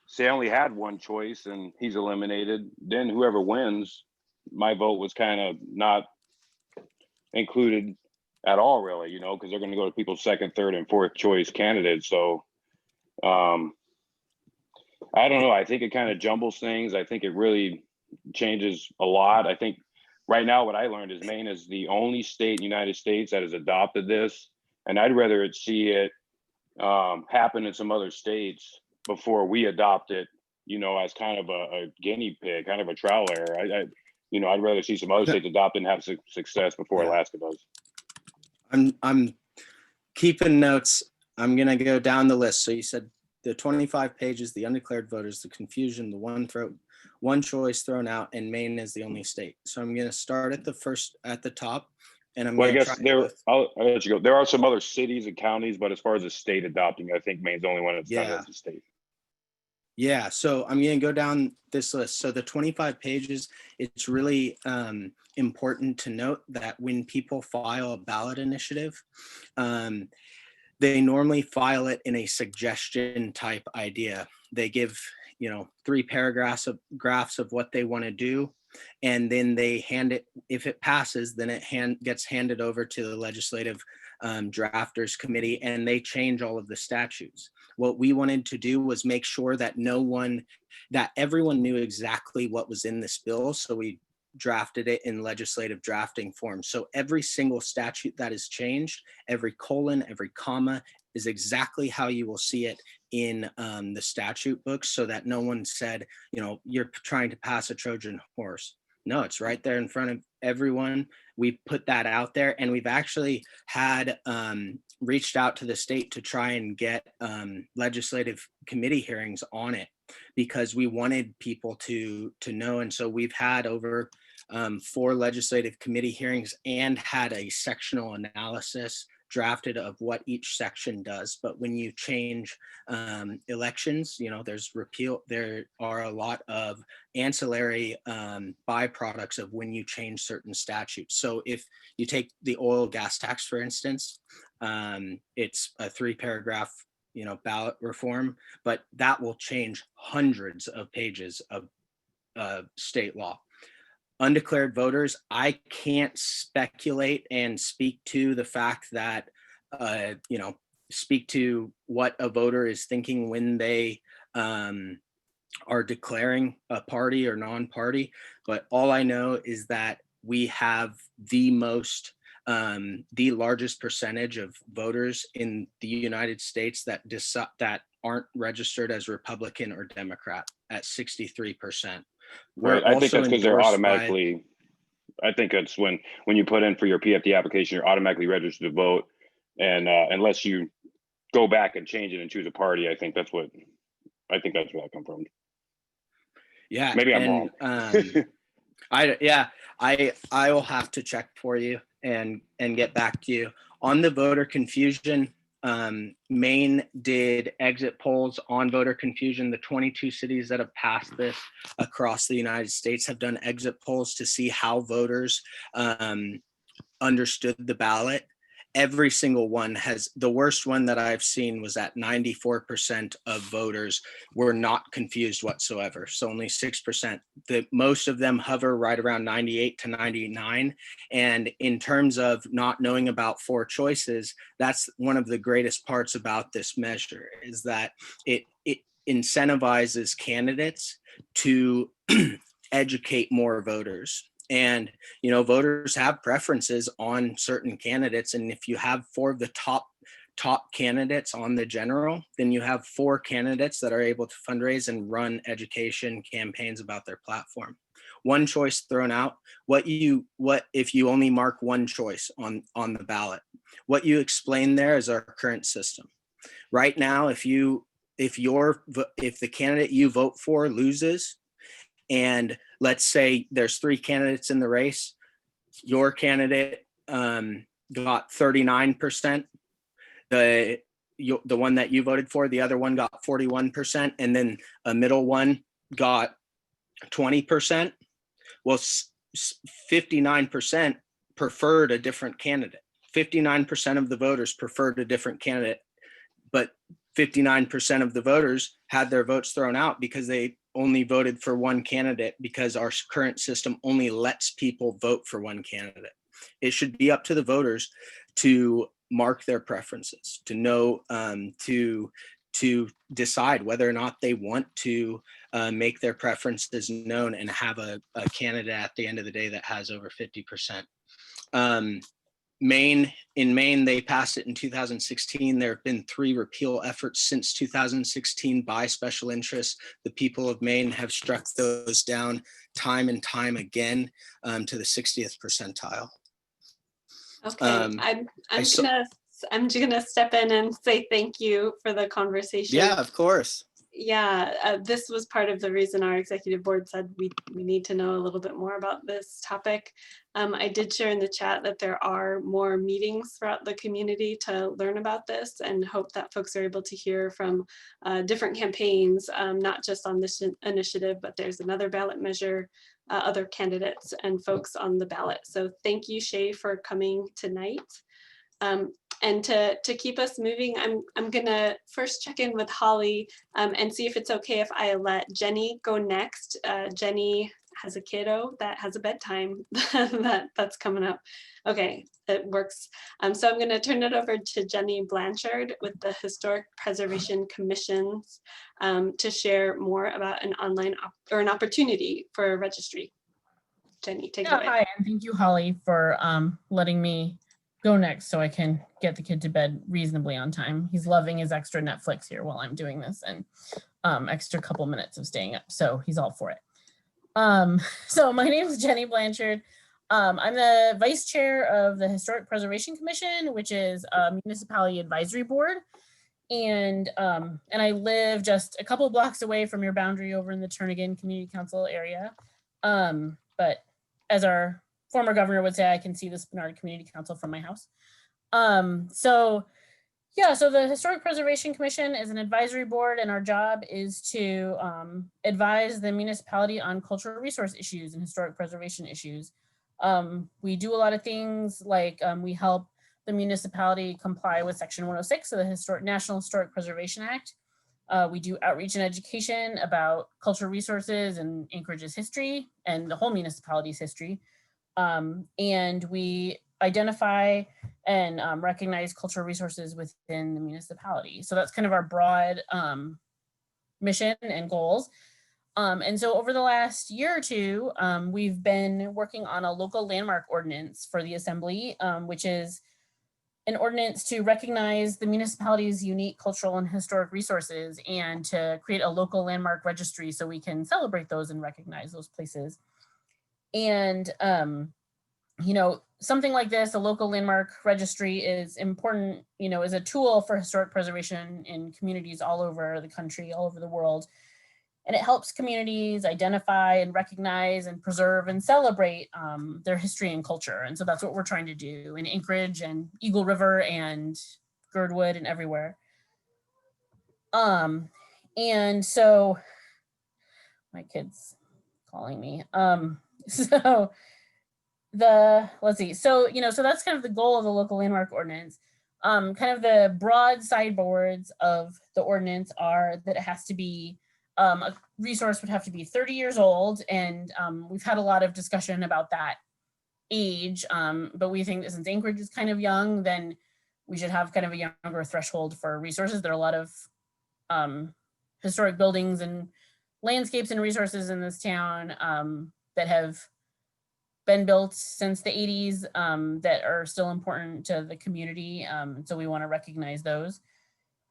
say I only had one choice and he's eliminated, then whoever wins, my vote was kind of not included at all, really, because they're going to go to people's second, third, and fourth choice candidates. So I don't know. I think it kind of jumbles things. I think it really changes a lot. I think right now what I learned is Maine is the only state in the United States that has adopted this. And I'd rather see it happen in some other states before we adopt it, as kind of a guinea pig, kind of a trial error. I'd rather see some other states adopt and have success before Alaska does. I'm keeping notes. I'm going to go down the list. So you said the 25 pages, the undeclared voters, the confusion, the one choice thrown out, and Maine is the only state. So I'm going to start at the top. And I'm I guess I'll let you go. There are some other cities and counties, but as far as the state adopting, I think Maine's the only one that's done as a state. Yeah, so I'm going to go down this list. So the 25 pages, it's really important to note that when people file a ballot initiative, they normally file it in a suggestion type idea. They give, 3 paragraphs of graphs of what they want to do. And then they hand it, if it passes, then it gets handed over to the legislative drafters committee, and they change all of the statutes. What we wanted to do was make sure that everyone knew exactly what was in this bill. So we drafted it in legislative drafting form. So every single statute that is changed, every colon, every comma is exactly how you will see it in the statute books, so that no one said, you're trying to pass a Trojan horse. No, it's right there in front of everyone. We put that out there, and we've actually had reached out to the state to try and get legislative committee hearings on it, because we wanted people to know. And so we've had over 4 legislative committee hearings and had a sectional analysis drafted of what each section does. But when you change elections, there are a lot of ancillary byproducts of when you change certain statutes. So if you take the oil gas tax, for instance, it's a 3-paragraph ballot reform, but that will change hundreds of pages of state law. Undeclared voters, I can't speculate and speak to the fact that, speak to what a voter is thinking when they are declaring a party or non-party. But all I know is that we have the largest percentage of voters in the United States that aren't registered as Republican or Democrat at 63%. Right. I think that's because they're automatically, I think it's when you put in for your PFD application, you're automatically registered to vote. And unless you go back and change it and choose a party, I think that's where that come from. Yeah. Maybe I'm wrong. I will have to check for you and get back to you on the voter confusion. Maine did exit polls on voter confusion. The 22 cities that have passed this across the United States have done exit polls to see how voters understood the ballot. Every single one has, the worst one that I've seen was at 94% of voters were not confused whatsoever. So only 6%. Most of them hover right around 98 to 99. And in terms of not knowing about four choices, that's one of the greatest parts about this measure, is that it incentivizes candidates to educate more voters. And, you know, voters have preferences on certain candidates. And if you have four of the top candidates on the general, then you have four candidates that are able to fundraise and run education campaigns about their platform. One choice thrown out, what if you only mark one choice on the ballot? What you explain there is our current system. Right now, if the candidate you vote for loses, and let's say there's three candidates in the race, your candidate got 39%, the one that you voted for, the other one got 41%, and then a middle one got 20%. Well, 59% preferred a different candidate. 59% of the voters preferred a different candidate, but 59% of the voters had their votes thrown out because they only voted for one candidate, because our current system only lets people vote for one candidate. It should be up to the voters to mark their preferences, to know, to decide whether or not they want to make their preferences known and have a candidate at the end of the day that has over 50%. In Maine, they passed it in 2016. There have been 3 repeal efforts since 2016 by special interests. The people of Maine have struck those down time and time again to the 60th percentile. Okay, I'm gonna step in and say thank you for the conversation. Yeah, of course. Yeah, this was part of the reason our executive board said we need to know a little bit more about this topic. I did share in the chat that there are more meetings throughout the community to learn about this, and hope that folks are able to hear from different campaigns, not just on this initiative, but there's another ballot measure, other candidates and folks on the ballot. So thank you, Shay, for coming tonight. And to keep us moving, I'm gonna first check in with Holly and see if it's okay if I let Jenny go next. Jenny has a kiddo that has a bedtime that's coming up. Okay, it works. So I'm gonna turn it over to Jenny Blanchard with the Historic Preservation Commissions to share more about an online or an opportunity for a registry. Jenny, take it away. Hi, and thank you, Holly, for letting me go next so I can get the kid to bed reasonably on time. He's loving his extra Netflix here while I'm doing this, and extra couple minutes of staying up, so he's all for it. So my name is Jenny Blanchard. I'm the vice chair of the Historic Preservation Commission, which is a municipality advisory board. And I live just a couple blocks away from your boundary over in the Turnagain Community Council area. But as our former governor would say, I can see the Spinard Community Council from my house. So the Historic Preservation Commission is an advisory board, and our job is to advise the municipality on cultural resource issues and historic preservation issues. We do a lot of things like we help the municipality comply with Section 106 of the National Historic Preservation Act. We do outreach and education about cultural resources and Anchorage's history and the whole municipality's history. And we identify and recognize cultural resources within the municipality. So that's kind of our broad mission and goals. And so over the last year or two, we've been working on a local landmark ordinance for the assembly, which is an ordinance to recognize the municipality's unique cultural and historic resources and to create a local landmark registry so we can celebrate those and recognize those places. And, you know, something like this, a local landmark registry is important, you know, as a tool for historic preservation in communities all over the country, all over the world. And it helps communities identify and recognize and preserve and celebrate their history and culture. And so that's what we're trying to do in Anchorage and Eagle River and Girdwood and everywhere. And so my kid's calling me. So let's see. So, so that's kind of the goal of the local landmark ordinance. Kind of the broad sideboards of the ordinance are that it has to be, a resource would have to be 30 years old. And we've had a lot of discussion about that age, but we think that since Anchorage is kind of young, then we should have kind of a younger threshold for resources. There are a lot of historic buildings and landscapes and resources in this town that have been built since the 80s that are still important to the community. So we want to recognize those.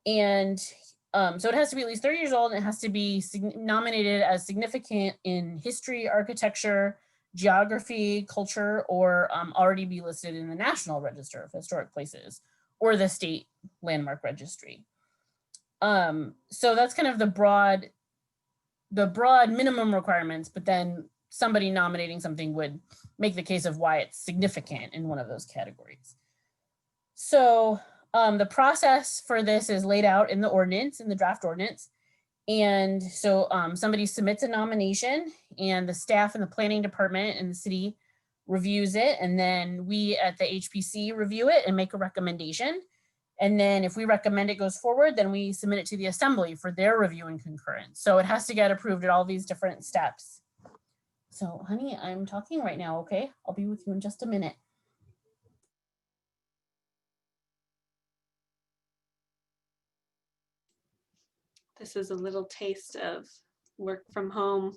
And so it has to be at least 30 years old, and it has to be nominated as significant in history, architecture, geography, culture, or already be listed in the National Register of Historic Places or the state landmark registry. So that's kind of the broad minimum requirements, but then somebody nominating something would make the case of why it's significant in one of those categories. So the process for this is laid out in the ordinance, in the draft ordinance. And so somebody submits a nomination, and the staff and the planning department in the city reviews it. And then we at the HPC review it and make a recommendation. And then if we recommend it goes forward, then we submit it to the assembly for their review and concurrence. So it has to get approved at all these different steps. So honey, I'm talking right now, okay? I'll be with you in just a minute. This is a little taste of work from home,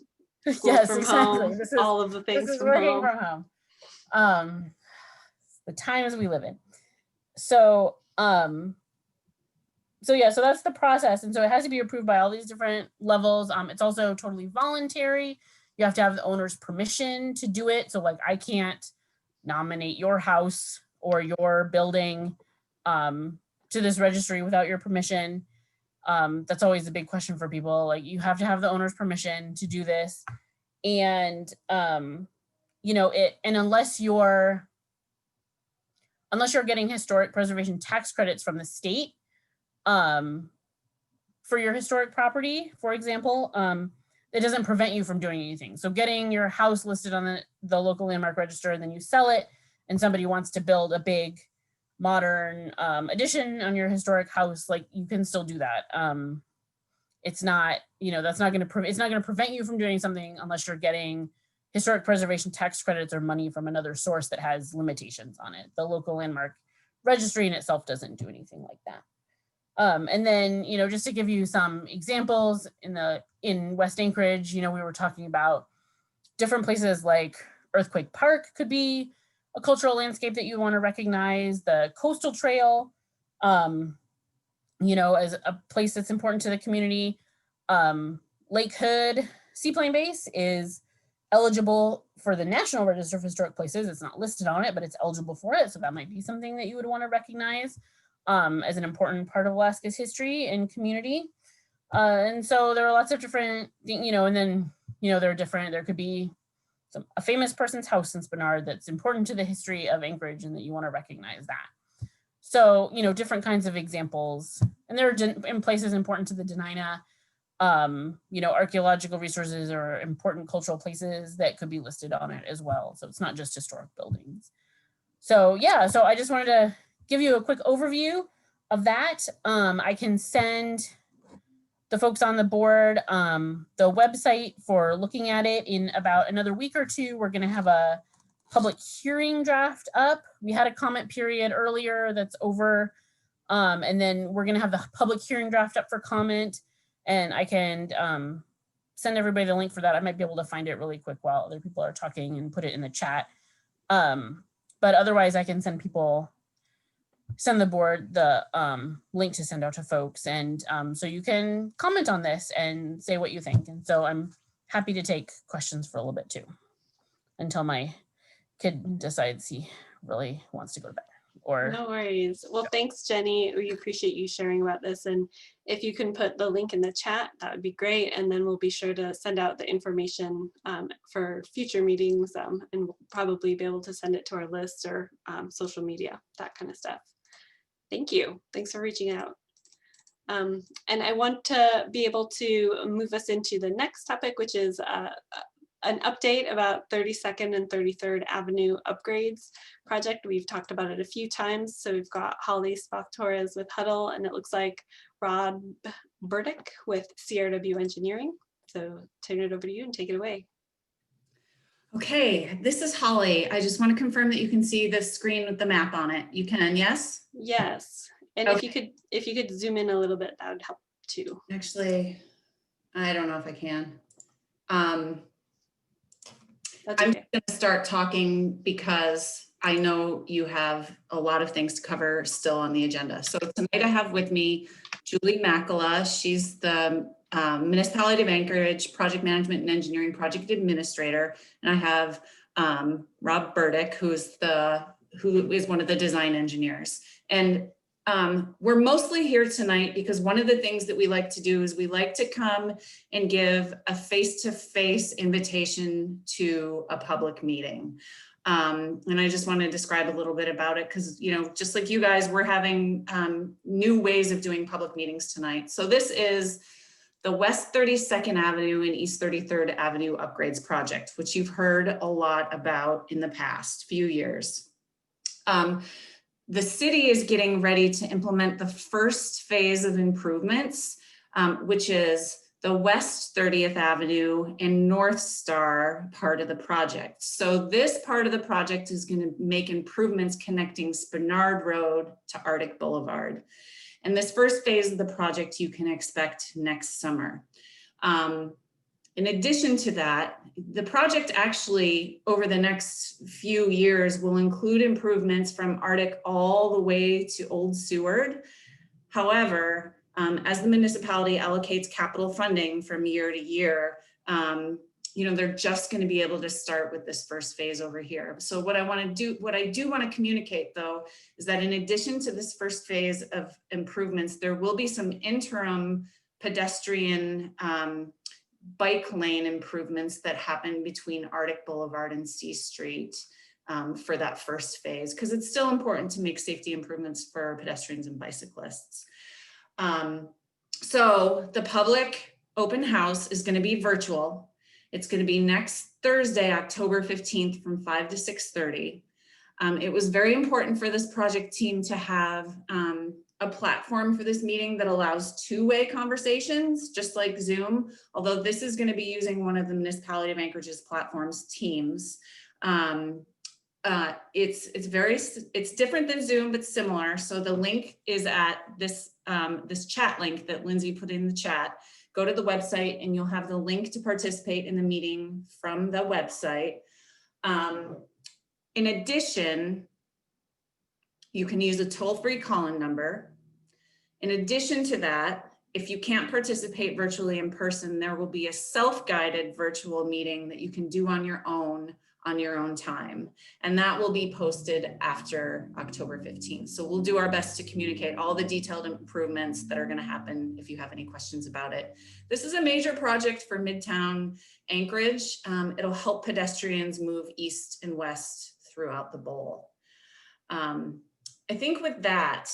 school Yes, from exactly. home, all of the things this is from working home. from home. The times we live in. So, so yeah, so that's the process. And so it has to be approved by all these different levels. It's also totally voluntary. You have to have the owner's permission to do it. So like, I can't nominate your house or your building to this registry without your permission. That's always a big question for people. Like, you have to have the owner's permission to do this. And, and unless you're getting historic preservation tax credits from the state for your historic property, for example, it doesn't prevent you from doing anything. So getting your house listed on the local landmark register, and then you sell it, and somebody wants to build a big modern addition on your historic house, like, you can still do that. It's not, that's not going to prevent you from doing something unless you're getting historic preservation tax credits or money from another source that has limitations on it. The local landmark registry in itself doesn't do anything like that. And then, just to give you some examples, in West Anchorage, we were talking about different places like Earthquake Park could be a cultural landscape that you want to recognize. The Coastal Trail, as a place that's important to the community. Lake Hood Seaplane Base is eligible for the National Register of Historic Places. It's not listed on it, but it's eligible for it. So that might be something that you would want to recognize as an important part of Alaska's history and community. And so there are lots of different, and then, there could be a famous person's house in Spinard that's important to the history of Anchorage, and that you want to recognize that. So, different kinds of examples, and they're in places important to the Dena'ina. Archaeological resources or important cultural places that could be listed on it as well. So it's not just historic buildings. So yeah, so I just wanted to give you a quick overview of that. I can send the folks on the board the website for looking at it. In about another week or two, we're going to have a public hearing draft up. We had a comment period earlier that's over, and then we're going to have the public hearing draft up for comment. And I can send everybody the link for that. I might be able to find it really quick while other people are talking and put it in the chat. But otherwise, I can send the board the link to send out to folks. And so you can comment on this and say what you think. And so I'm happy to take questions for a little bit too, until my kid decides he really wants to go to bed. Or no worries. Well, thanks, Jenny. We appreciate you sharing about this. And if you can put the link in the chat, that would be great. And then we'll be sure to send out the information for future meetings, and we'll probably be able to send it to our list or social media, that kind of stuff. Thank you. Thanks for reaching out. And I want to be able to move us into the next topic, which is an update about 32nd and 33rd Avenue upgrades project. We've talked about it a few times. So we've got Holly Spoth-Torres with Huddle, and it looks like Rob Burdick with CRW Engineering. So turn it over to you and take it away. Okay, this is Holly. I just want to confirm that you can see the screen with the map on it. You can, yes? Yes. And Okay. if you could zoom in a little bit, that would help too. Actually, I don't know if I can. That's I'm okay. going to start talking because I know you have a lot of things to cover still on the agenda. So tonight I have with me Julie Makala. She's the Municipality of Anchorage Project Management and Engineering Project Administrator. And I have Rob Burdick, who is one of the design engineers. And we're mostly here tonight because one of the things that we like to do is we like to come and give a face-to-face invitation to a public meeting. And I just want to describe a little bit about it because, you know, just like you guys, we're having new ways of doing public meetings tonight. So this is the West 32nd Avenue and East 33rd Avenue upgrades project, which you've heard a lot about in the past few years. The city is getting ready to implement the first phase of improvements, which is the West 30th Avenue and North Star part of the project. So this part of the project is going to make improvements connecting Spinard Road to Arctic Boulevard. And this first phase of the project you can expect next summer. In addition to that, the project actually over the next few years will include improvements from Arctic all the way to Old Seward. However, as the municipality allocates capital funding from year to year, you know, they're just going to be able to start with this first phase over here. So what I do want to communicate though, is that in addition to this first phase of improvements, there will be some interim pedestrian bike lane improvements that happen between Arctic Boulevard and C Street for that first phase, because it's still important to make safety improvements for pedestrians and bicyclists. So the public open house is going to be virtual. It's going to be next Thursday, October 15th from 5 to 6:30. It was very important for this project team to have a platform for this meeting that allows two-way conversations, just like Zoom, although this is going to be using one of the Municipality of Anchorage's platforms, Teams. It's different than Zoom, but similar. So the link is at this, this chat link that Lindsay put in the chat. Go to the website and you'll have the link to participate in the meeting from the website. In addition, you can use a toll-free call-in number. In addition to that, if you can't participate virtually in person, there will be a self-guided virtual meeting that you can do on your own time. And that will be posted after October 15th. So we'll do our best to communicate all the detailed improvements that are going to happen if you have any questions about it. This is a major project for Midtown Anchorage. It'll help pedestrians move east and west throughout the bowl. I think with that,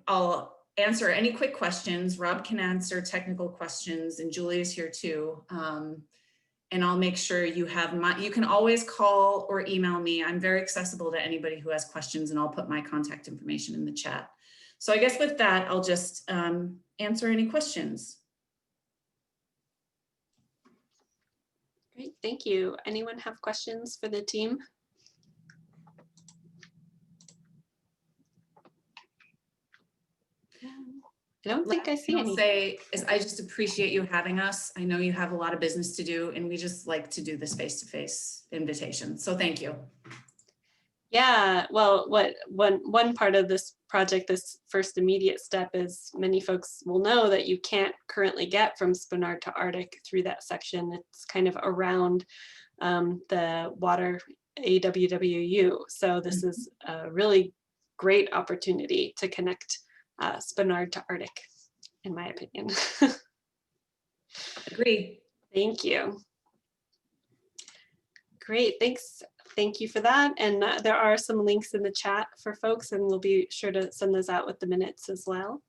I'll answer any quick questions. Rob can answer technical questions and Julie is here too. And I'll make sure you have you can always call or email me. I'm very accessible to anybody who has questions and I'll put my contact information in the chat. So I guess with that, I'll just answer any questions. Great, thank you. Anyone have questions for the team? I don't think I see any. I just appreciate you having us. I know you have a lot of business to do and we just like to do this face-to-face invitation. So thank you. Yeah, well, one part of this project, this first immediate step is many folks will know that you can't currently get from Spinard to Arctic through that section. It's kind of around the water AWWU. So this is a really great opportunity to connect Spinard to Arctic, in my opinion. Agree. Thank you. Great, thanks thank you for that. And there are some links in the chat for folks, and we'll be sure to send those out with the minutes as well.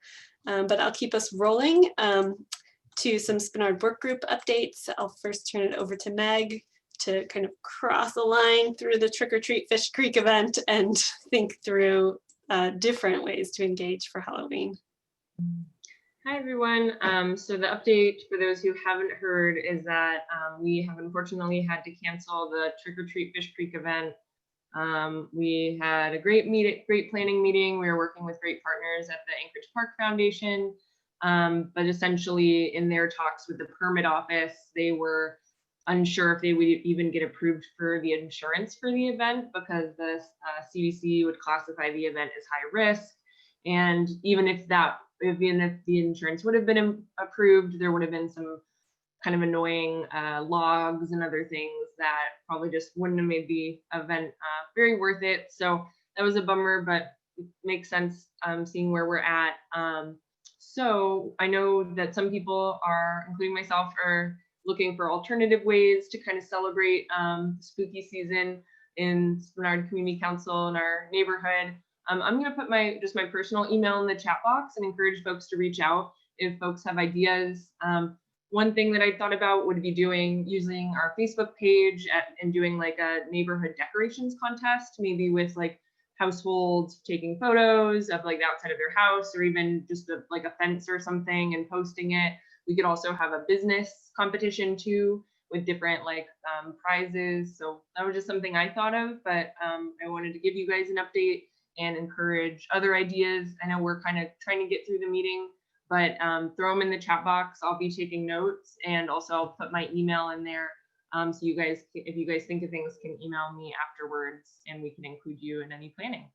But I'll keep us rolling to some Spinard work group updates. I'll first turn it over to Meg to kind of cross a line through the Trick or Treat Fish Creek event and think through different ways to engage for Halloween. Hi everyone. So the update for those who haven't heard is that we have unfortunately had to cancel the Trick or Treat Fish Creek event. We had a great planning meeting. We were working with great partners at the Anchorage Park Foundation, but essentially in their talks with the permit office, they were unsure if they would even get approved for the insurance for the event because the CDC would classify the event as high risk. And even if the insurance would have been approved, there would have been some kind of annoying logs and other things that probably just wouldn't have made the event very worth it. So that was a bummer, but it makes sense seeing where we're at. So I know that some people are, including myself, are looking for alternative ways to kind of celebrate spooky season in Spinard Community Council in our neighborhood. I'm going to put my personal email in the chat box and encourage folks to reach out if folks have ideas. One thing that I thought about would be using our Facebook page and doing like a neighborhood decorations contest, maybe with like households taking photos of like the outside of their house, or even just like a fence or something and posting it. We could also have a business competition too with different like prizes. So that was just something I thought of, but I wanted to give you guys an update and encourage other ideas. I know we're kind of trying to get through the meeting, but throw them in the chat box. I'll be taking notes, and also I'll put my email in there. So you guys, if you guys think of things, can email me afterwards and we can include you in any planning.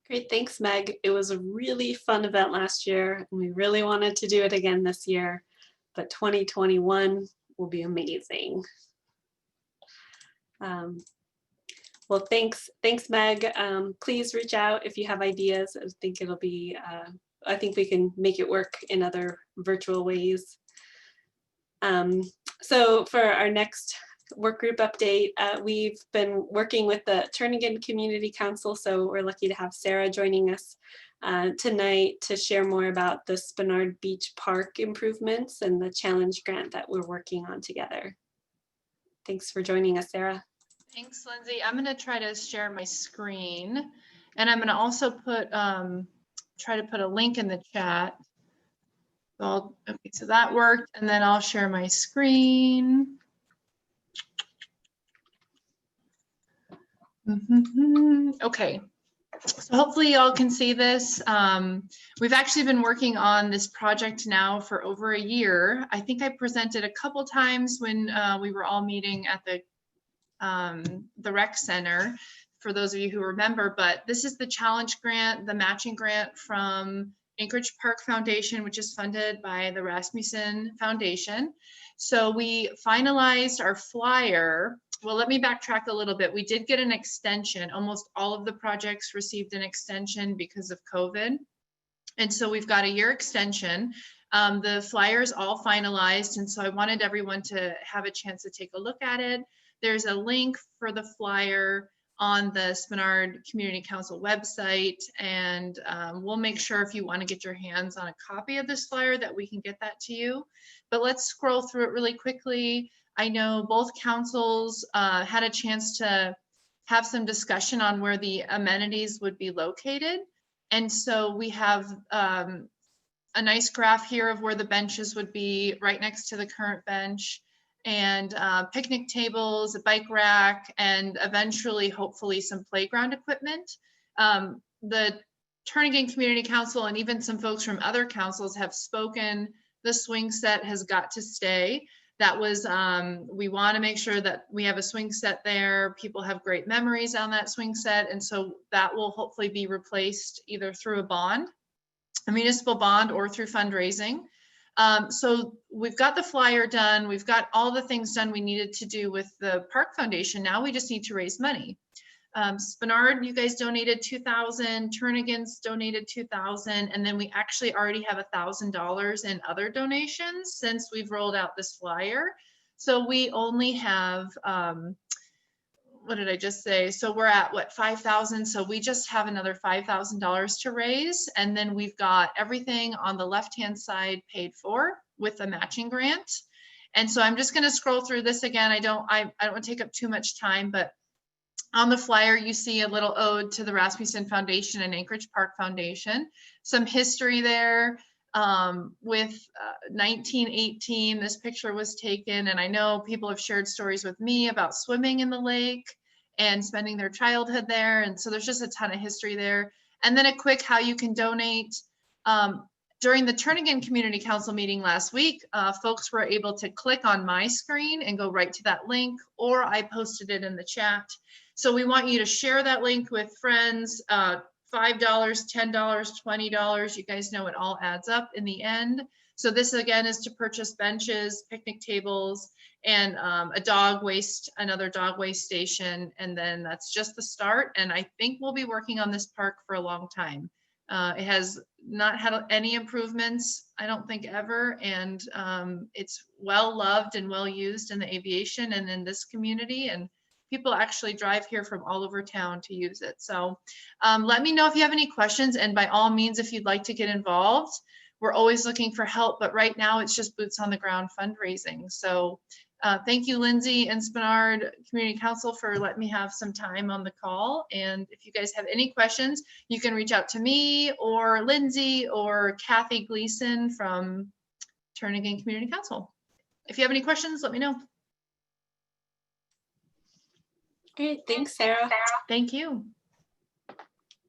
Great, thanks, Meg. It was a really fun event last year, and we really wanted to do it again this year, but 2021 will be amazing. Well, thanks, Meg. Please reach out if you have ideas. I think it'll be, I think we can make it work in other virtual ways. So for our next work group update, we've been working with the Turnagain Community Council, so we're lucky to have Sarah joining us tonight to share more about the Spinard Beach Park improvements and the challenge grant that we're working on together. Thanks for joining us, Sarah. Thanks, Lindsay. I'm going to try to share my screen, and I'm going to also put try to put a link in the chat. So okay, so that worked, and then I'll share my screen. Okay, so hopefully y'all can see this. We've actually been working on this project now for over a year. I think I presented a couple times when we were all meeting at the rec center, for those of you who remember, but this is the challenge grant, the matching grant from Anchorage Park Foundation, which is funded by the Rasmussen Foundation. So we finalized our flyer. Well, let me backtrack a little bit. We did get an extension. Almost all of the projects received an extension because of COVID. And so we've got a year extension. The flyer is all finalized. And so I wanted everyone to have a chance to take a look at it. There's a link for the flyer on the Spinard Community Council website. And we'll make sure if you want to get your hands on a copy of this flyer that we can get that to you. But let's scroll through it really quickly. I know both councils had a chance to have some discussion on where the amenities would be located. And so we have a nice graph here of where the benches would be right next to the current bench, and picnic tables, a bike rack, and eventually, hopefully, some playground equipment. The Turnagain Community Council and even some folks from other councils have spoken. The swing set has got to stay. That was, we want to make sure that we have a swing set there. People have great memories on that swing set. And so that will hopefully be replaced either through a bond, a municipal bond, or through fundraising. So we've got the flyer done. We've got all the things done we needed to do with the Park Foundation. Now we just need to raise money. Spinard, you guys donated $2,000, Turnagain's donated $2,000, and then we actually already have $1,000 in other donations since we've rolled out this flyer. So we only have, what did I just say? So we're at what, 5,000. So we just have another $5,000 to raise. And then we've got everything on the left-hand side paid for with a matching grant. And so I'm just going to scroll through this again. I don't want to take up too much time, but on the flyer, you see a little ode to the Rasmussen Foundation and Anchorage Park Foundation. Some history there with 1918, this picture was taken. And I know people have shared stories with me about swimming in the lake and spending their childhood there. And so there's just a ton of history there. And then a quick how you can donate. During the Turnagain Community Council meeting last week, folks were able to click on my screen and go right to that link, or I posted it in the chat. So we want you to share that link with friends, $5, $10, $20. You guys know it all adds up in the end. So this again is to purchase benches, picnic tables, and another dog waste station. And then that's just the start. And I think we'll be working on this park for a long time. It has not had any improvements, I don't think ever. And it's well loved and well used in the aviation and in this community. And people actually drive here from all over town to use it. So let me know if you have any questions. And by all means, if you'd like to get involved, we're always looking for help. But right now it's just boots on the ground fundraising. So thank you, Lindsay and Spinard Community Council, for letting me have some time on the call. And if you guys have any questions, you can reach out to me or Lindsay or Kathy Gleason from Turnagain Community Council. If you have any questions, let me know. Great, thanks, Sarah. Thank you.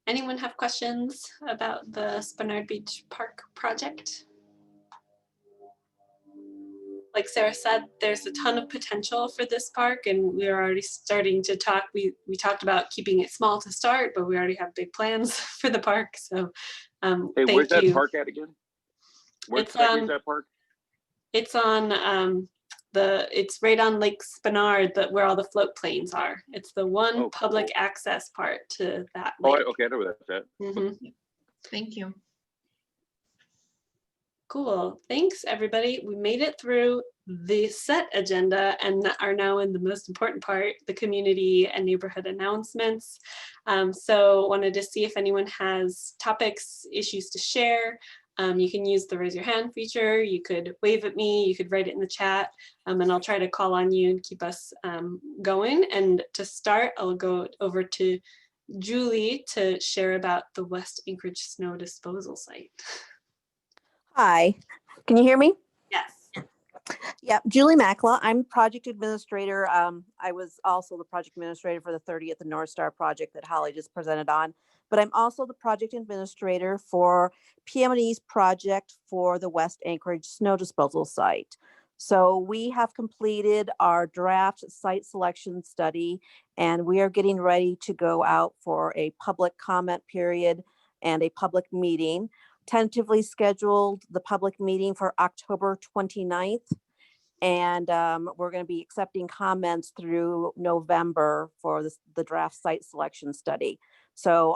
Anyone have questions about the Spinard Beach Park project? Like Sarah said, there's a ton of potential for this park, and we're already starting to talk. We talked about keeping it small to start, but we already have big plans for the park. So hey, where's that park at again? Where's that park? It's on it's right on Lake Spinard, where all the float planes are. It's the one public access part to that lake. Oh, okay, I know where that's at. Mm-hmm. Thank you. Cool. Thanks, everybody. We made it through the set agenda and are now in the most important part, the community and neighborhood announcements. So wanted to see if anyone has topics, issues to share. You can use the raise your hand feature. You could wave at me. You could write it in the chat, and I'll try to call on you and keep us going. And to start, I'll go over to Julie to share about the West Anchorage snow disposal site. Hi, can you hear me? Yes. Yeah, Julie Makla. I'm project administrator. I was also the project administrator for the 30th the North Star project that Holly just presented on, but I'm also the project administrator for PM&E's project for the West Anchorage snow disposal site. So we have completed our draft site selection study, and we are getting ready to go out for a public comment period and a public meeting. Tentatively scheduled the public meeting for October 29th. And we're going to be accepting comments through November for the draft site selection study. So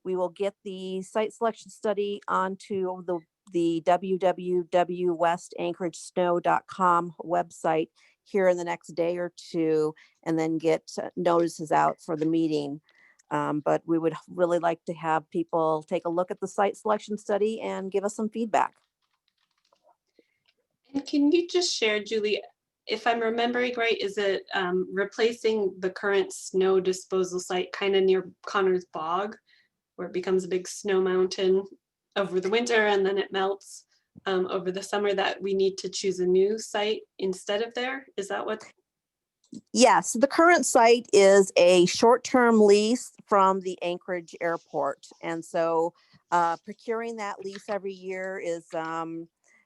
we will get the site selection study onto the www.westanchoragesnow.com website here in the next day or two, and then get notices out for the meeting. But we would really like to have people take a look at the site selection study and give us some feedback. And can you just share, Julie, if I'm remembering right, is it replacing the current snow disposal site kind of near Connor's Bog, where it becomes a big snow mountain over the winter and then it melts over the summer, that we need to choose a new site instead of there? Is that what? Yes, the current site is a short-term lease from the Anchorage airport. And so procuring that lease every year is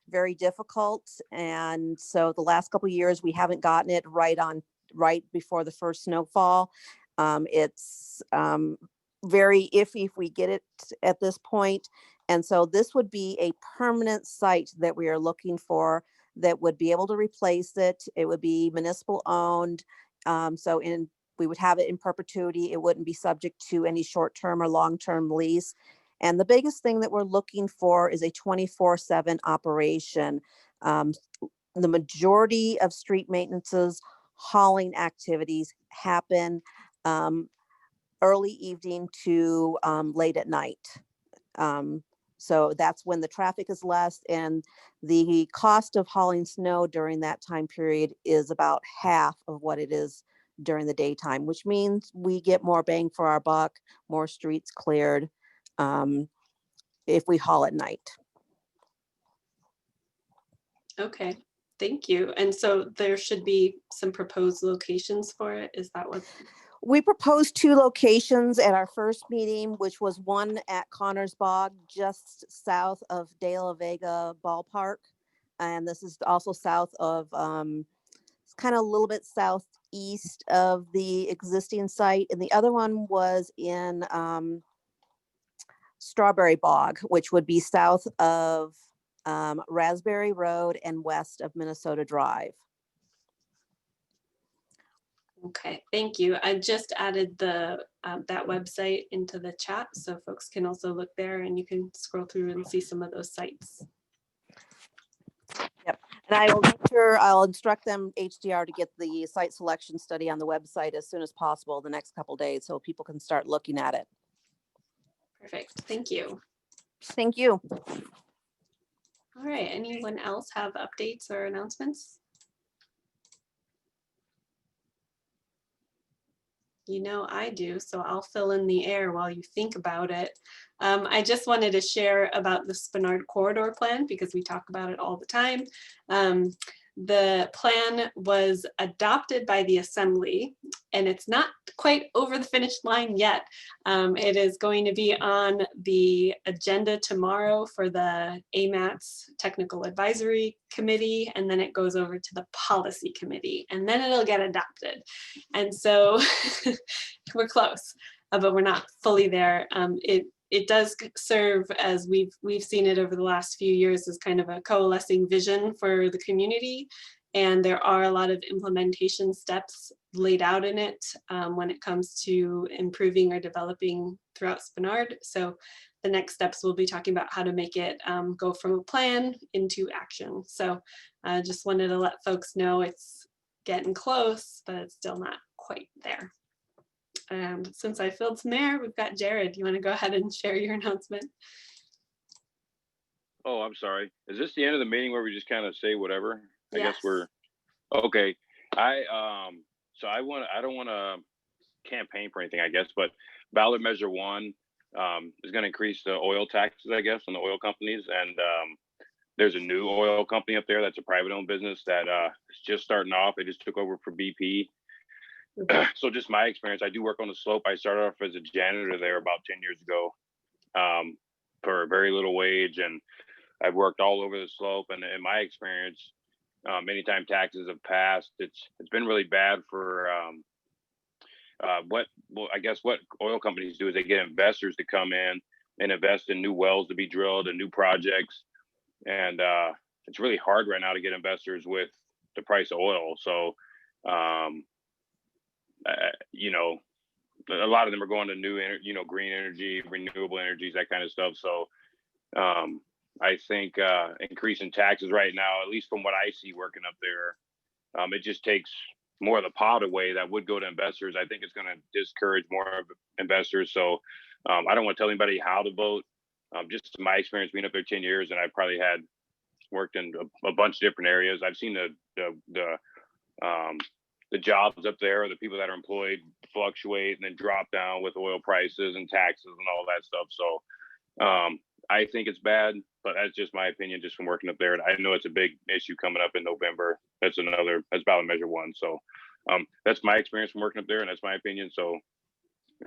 very difficult. And so the last couple of years, we haven't gotten it right before the first snowfall. It's very iffy if we get it at this point. And so this would be a permanent site that we are looking for that would be able to replace it. It would be municipal owned. We would have it in perpetuity. It wouldn't be subject to any short-term or long-term lease. And the biggest thing that we're looking for is a 24/7 operation. the majority of street maintenances, hauling activities happen early evening to late at night. So that's when the traffic is less, and the cost of hauling snow during that time period is about half of what it is during the daytime, which means we get more bang for our buck, more streets cleared if we haul at night. Okay, thank you. And so there should be some proposed locations for it. Is that what? We proposed 2 locations at our first meeting, which was one at Connors Bog, just south of De La Vega Ballpark. And this is also south of, it's kind of a little bit southeast of the existing site. And the other one was in Strawberry Bog, which would be south of Raspberry Road and west of Minnesota Drive. Okay, thank you. I just added the that website into the chat, so folks can also look there, and you can scroll through and see some of those sites. Yep, and I will make sure I'll instruct them, HDR, to get the site selection study on the website as soon as possible the next couple days, so people can start looking at it. Perfect, thank you. Thank you. All right, anyone else have updates or announcements? You know I do, so I'll fill in the air while you think about it. I just wanted to share about the Spinard corridor plan because we talk about it all the time. The plan was adopted by the Assembly, and it's not quite over the finish line yet. It is going to be on the agenda tomorrow for the AMATS Technical Advisory Committee, and then it goes over to the Policy Committee, and then it'll get adopted. And so we're close, but we're not fully there. It does serve, as we've seen it over the last few years, as kind of a coalescing vision for the community. And there are a lot of implementation steps laid out in it when it comes to improving or developing throughout Spinard. So the next steps we'll be talking about how to make it go from a plan into action. So I just wanted to let folks know it's getting close, but it's still not quite there. And since I filled some air, we've got Jared. You want to go ahead and share your announcement? Oh, I'm sorry. Is this the end of the meeting where we just kind of say whatever? I Yes. guess we're okay. So I don't want to campaign for anything, I guess, but ballot measure 1 is going to increase the oil taxes, I guess, on the oil companies. And there's a new oil company up there that's a private owned business that is just starting off. They just took over for BP. So just my experience, I do work on the slope. I started off as a janitor there about 10 years ago for a very little wage. And I've worked all over the slope. And in my experience, anytime taxes have passed, it's been really bad for what oil companies do is they get investors to come in and invest in new wells to be drilled and new projects. And it's really hard right now to get investors with the price of oil. So, a lot of them are going to new, green energy, renewable energies, that kind of stuff. So I think increasing taxes right now, at least from what I see working up there, it just takes more of the pot away that would go to investors. I think it's going to discourage more investors. So I don't want to tell anybody how to vote. Just my experience being up there 10 years, and I probably had worked in a bunch of different areas. I've seen the jobs up there, the people that are employed fluctuate and then drop down with oil prices and taxes and all that stuff. So I think it's bad, but that's just my opinion, just from working up there. And I know it's a big issue coming up in November. That's ballot measure 1. So that's my experience from working up there, and that's my opinion. So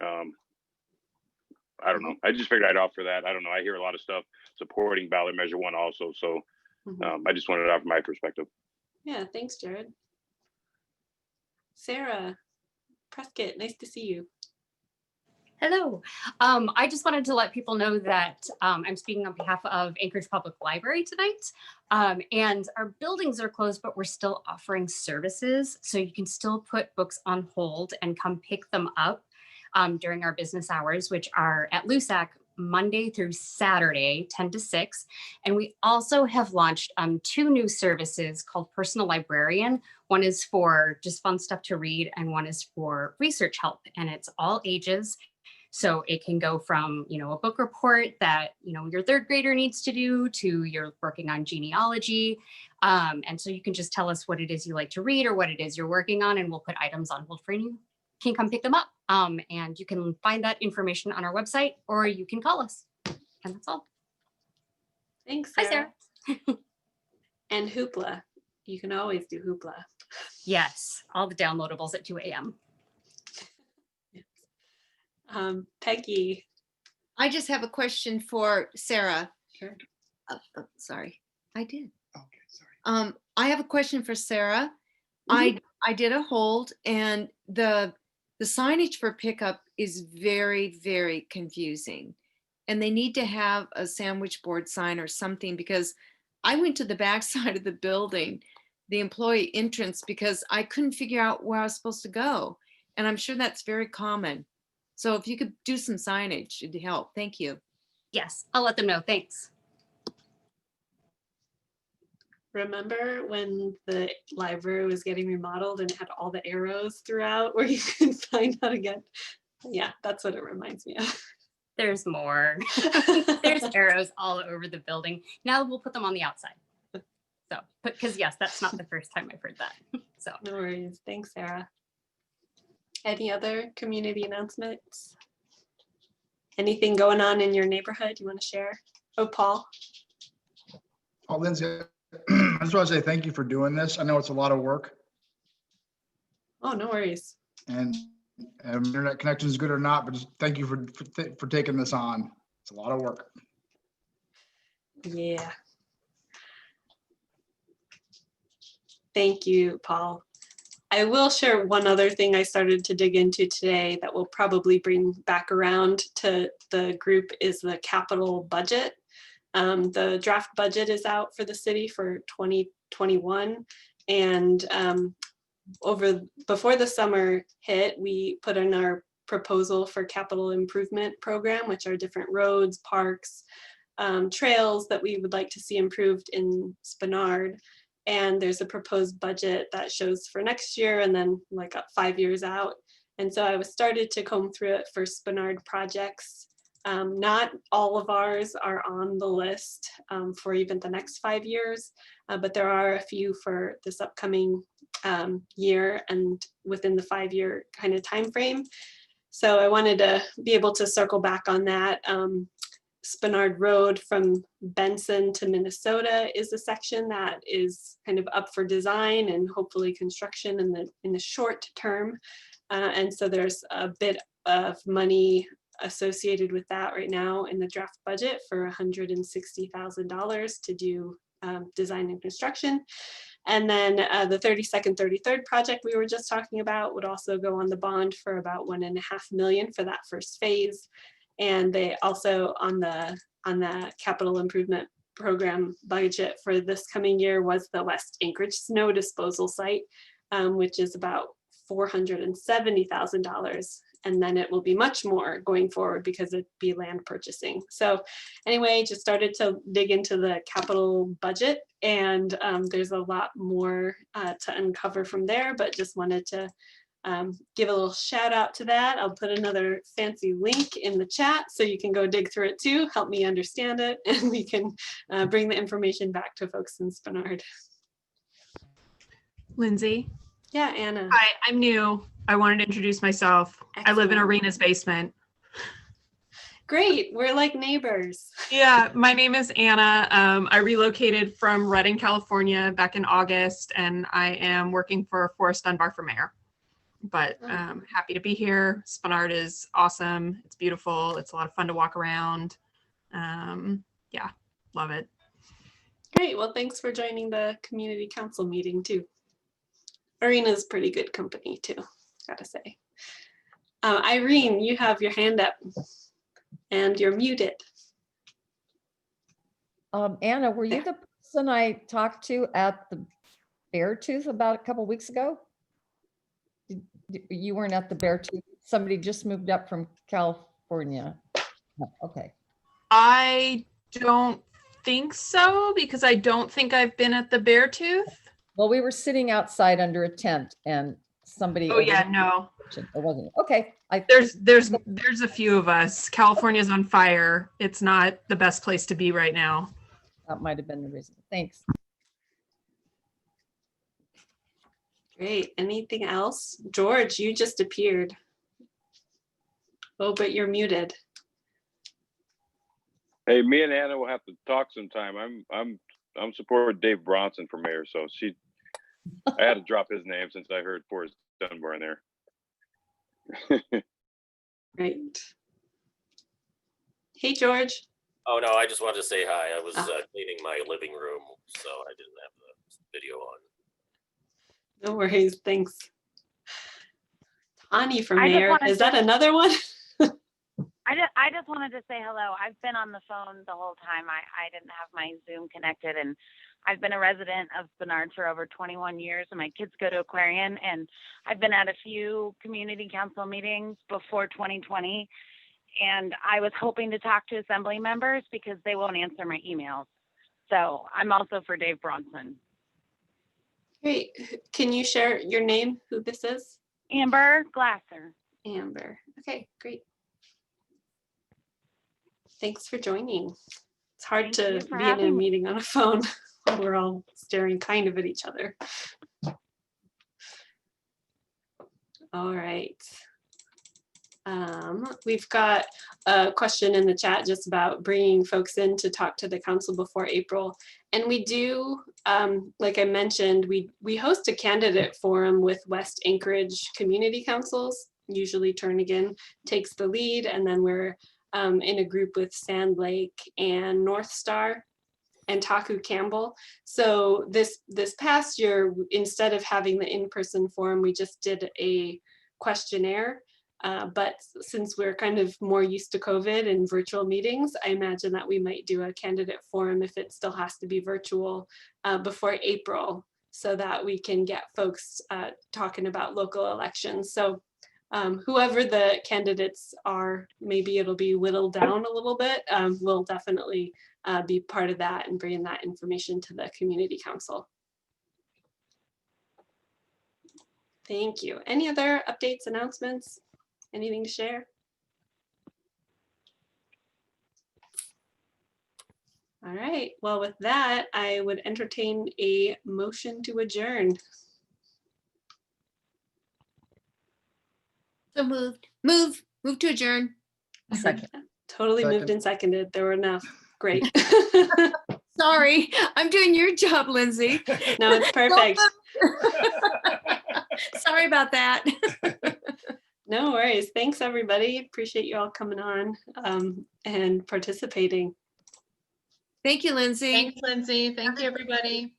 I don't know. I just figured I'd offer that. I don't know. I hear a lot of stuff supporting ballot measure 1 also. So I just wanted to offer my perspective. Yeah, thanks, Jared. Sarah Prescott, nice to see you. Hello. I just wanted to let people know that I'm speaking on behalf of Anchorage Public Library tonight. And our buildings are closed, but we're still offering services. So you can still put books on hold and come pick them up during our business hours, which are at LUSAC Monday through Saturday, 10 to 6. And we also have launched 2 new services called Personal Librarian. One is for just fun stuff to read, and one is for research help, and it's all ages. So it can go from, a book report that, your 3rd grader needs to do to you're working on genealogy. And so you can just tell us what it is you like to read or what it is you're working on, and we'll put items on hold for you. Can come pick them up. And you can find that information on our website, or you can call us. And that's all. Thanks, Hi, Sarah. And Hoopla. You can always do Hoopla. Yes, all the downloadables at 2 a.m. Peggy. I just have a question for Sarah. Sure. Sorry, I did. Okay, sorry. I have a question for Sarah. Mhm. I did a hold, and the signage for pickup is very, very confusing. And they need to have a sandwich board sign or something, because I went to the back side of the building, the employee entrance, because I couldn't figure out where I was supposed to go. And I'm sure that's very common. So if you could do some signage, it'd help. Thank you. Yes, I'll let them know. Thanks. Remember when the library was getting remodeled and it had all the arrows throughout where you could find how to get? Yeah, that's what it reminds me of. There's more. There's arrows all over the building. Now we'll put them on the outside. So, because yes, that's not the first time I've heard that. So No worries. Thanks, Sarah. Any other community announcements? Anything going on in your neighborhood you want to share? Oh, Paul. Oh, Lindsay, I just want to say thank you for doing this. I know it's a lot of work, Oh, no worries. and internet connection is good or not, but just thank you for taking this on. It's a lot of work. Yeah. Thank you, Paul. I will share one other thing I started to dig into today that will probably bring back around to the group is the capital budget. The draft budget is out for the city for 2021. And before the summer hit, we put in our proposal for capital improvement program, which are different roads, parks, trails that we would like to see improved in Spinard. And there's a proposed budget that shows for next year and then like 5 years out. And so I was started to comb through it for Spinard projects. Not all of ours are on the list for even the next 5 years, but there are a few for this upcoming year and within the 5-year kind of time frame. So I wanted to be able to circle back on that. Spinard Road from Benson to Minnesota is a section that is kind of up for design and hopefully construction in the short term. And so there's a bit of money associated with that right now in the draft budget for $160,000 to do design and construction. And then the 32nd, 33rd project we were just talking about would also go on the bond for about $1.5 million for that first phase. And they also on the capital improvement program budget for this coming year was the West Anchorage snow disposal site, which is about $470,000. And then it will be much more going forward because it'd be land purchasing. So anyway, just started to dig into the capital budget, and there's a lot more to uncover from there, but just wanted to give a little shout out to that. I'll put another fancy link in the chat so you can go dig through it too, help me understand it, and we can bring the information back to folks in Spinard. Lindsay. Yeah, Anna. Hi, I'm new. I wanted to introduce myself. Excellent. I live in Arena's basement. Great, we're like neighbors. Yeah, my name is Anna. I relocated from Redding, California back in August, and I am working for Forrest Dunbar for mayor. But happy to be here. Spinard is awesome. It's beautiful. It's a lot of fun to walk around. Yeah, love it. Great. Well, thanks for joining the community council meeting too. Arena's pretty good company too, gotta say. Irene, you have your hand up and you're muted. Anna, were you the person I talked to at the Beartooth about a couple weeks ago? You weren't at the Beartooth. Somebody just moved up from California. No, okay. I don't think so, because I don't think I've been at the Beartooth. Well, we were sitting outside under a tent and somebody. Oh yeah, no. It wasn't. Okay. There's a few of us. California's on fire. It's not the best place to be right now. That might have been the reason. Thanks. Great. Anything else? George, you just appeared. Oh, but you're muted. Hey, me and Anna will have to talk sometime. I'm supporting Dave Bronson for mayor, so I had to drop his name since I heard Forrest Dunbar in there. Right. Hey, George. Oh, no, I just wanted to say hi. I was cleaning my living room, so I didn't have the video on. No worries. Thanks. Tani from I just Mayor. wanted Is that another one? I just wanted to say hello. I've been on the phone the whole time. I didn't have my Zoom connected, and I've been a resident of Spinard for over 21 years, and my kids go to Aquarian, and I've been at a few community council meetings before 2020, and I was hoping to talk to assembly members because they won't answer my emails. So I'm also for Dave Bronson. Great. Can you share your name, who this is? Amber Glasser. Amber. Okay, great. Thanks for joining. It's hard to be in a meeting on a phone while we're all staring kind of at each other. All right. We've got a question in the chat just about bringing folks in to talk to the council before April. And we do, like I mentioned, we host a candidate forum with West Anchorage community councils. Usually Turnagain takes the lead, and then we're in a group with Sand Lake and North Star and Taku Campbell. So this past year, instead of having the in-person forum, we just did a questionnaire. But since we're kind of more used to COVID and virtual meetings, I imagine that we might do a candidate forum if it still has to be virtual before April, so that we can get folks talking about local elections. So whoever the candidates are, maybe it'll be whittled down a little bit. We'll definitely be part of that and bringing that information to the community council. Thank you. Any other updates, announcements? Anything to share? All right, well, with that, I would entertain a motion to adjourn. So move to adjourn. Second. Totally moved and seconded. There were enough. Great. Sorry, I'm doing your job, Lindsay. No, it's perfect. Sorry about that. No worries. Thanks, everybody. Appreciate you all coming on and participating. Thank you, Lindsay. Thanks, Lindsay. Thank you, everybody.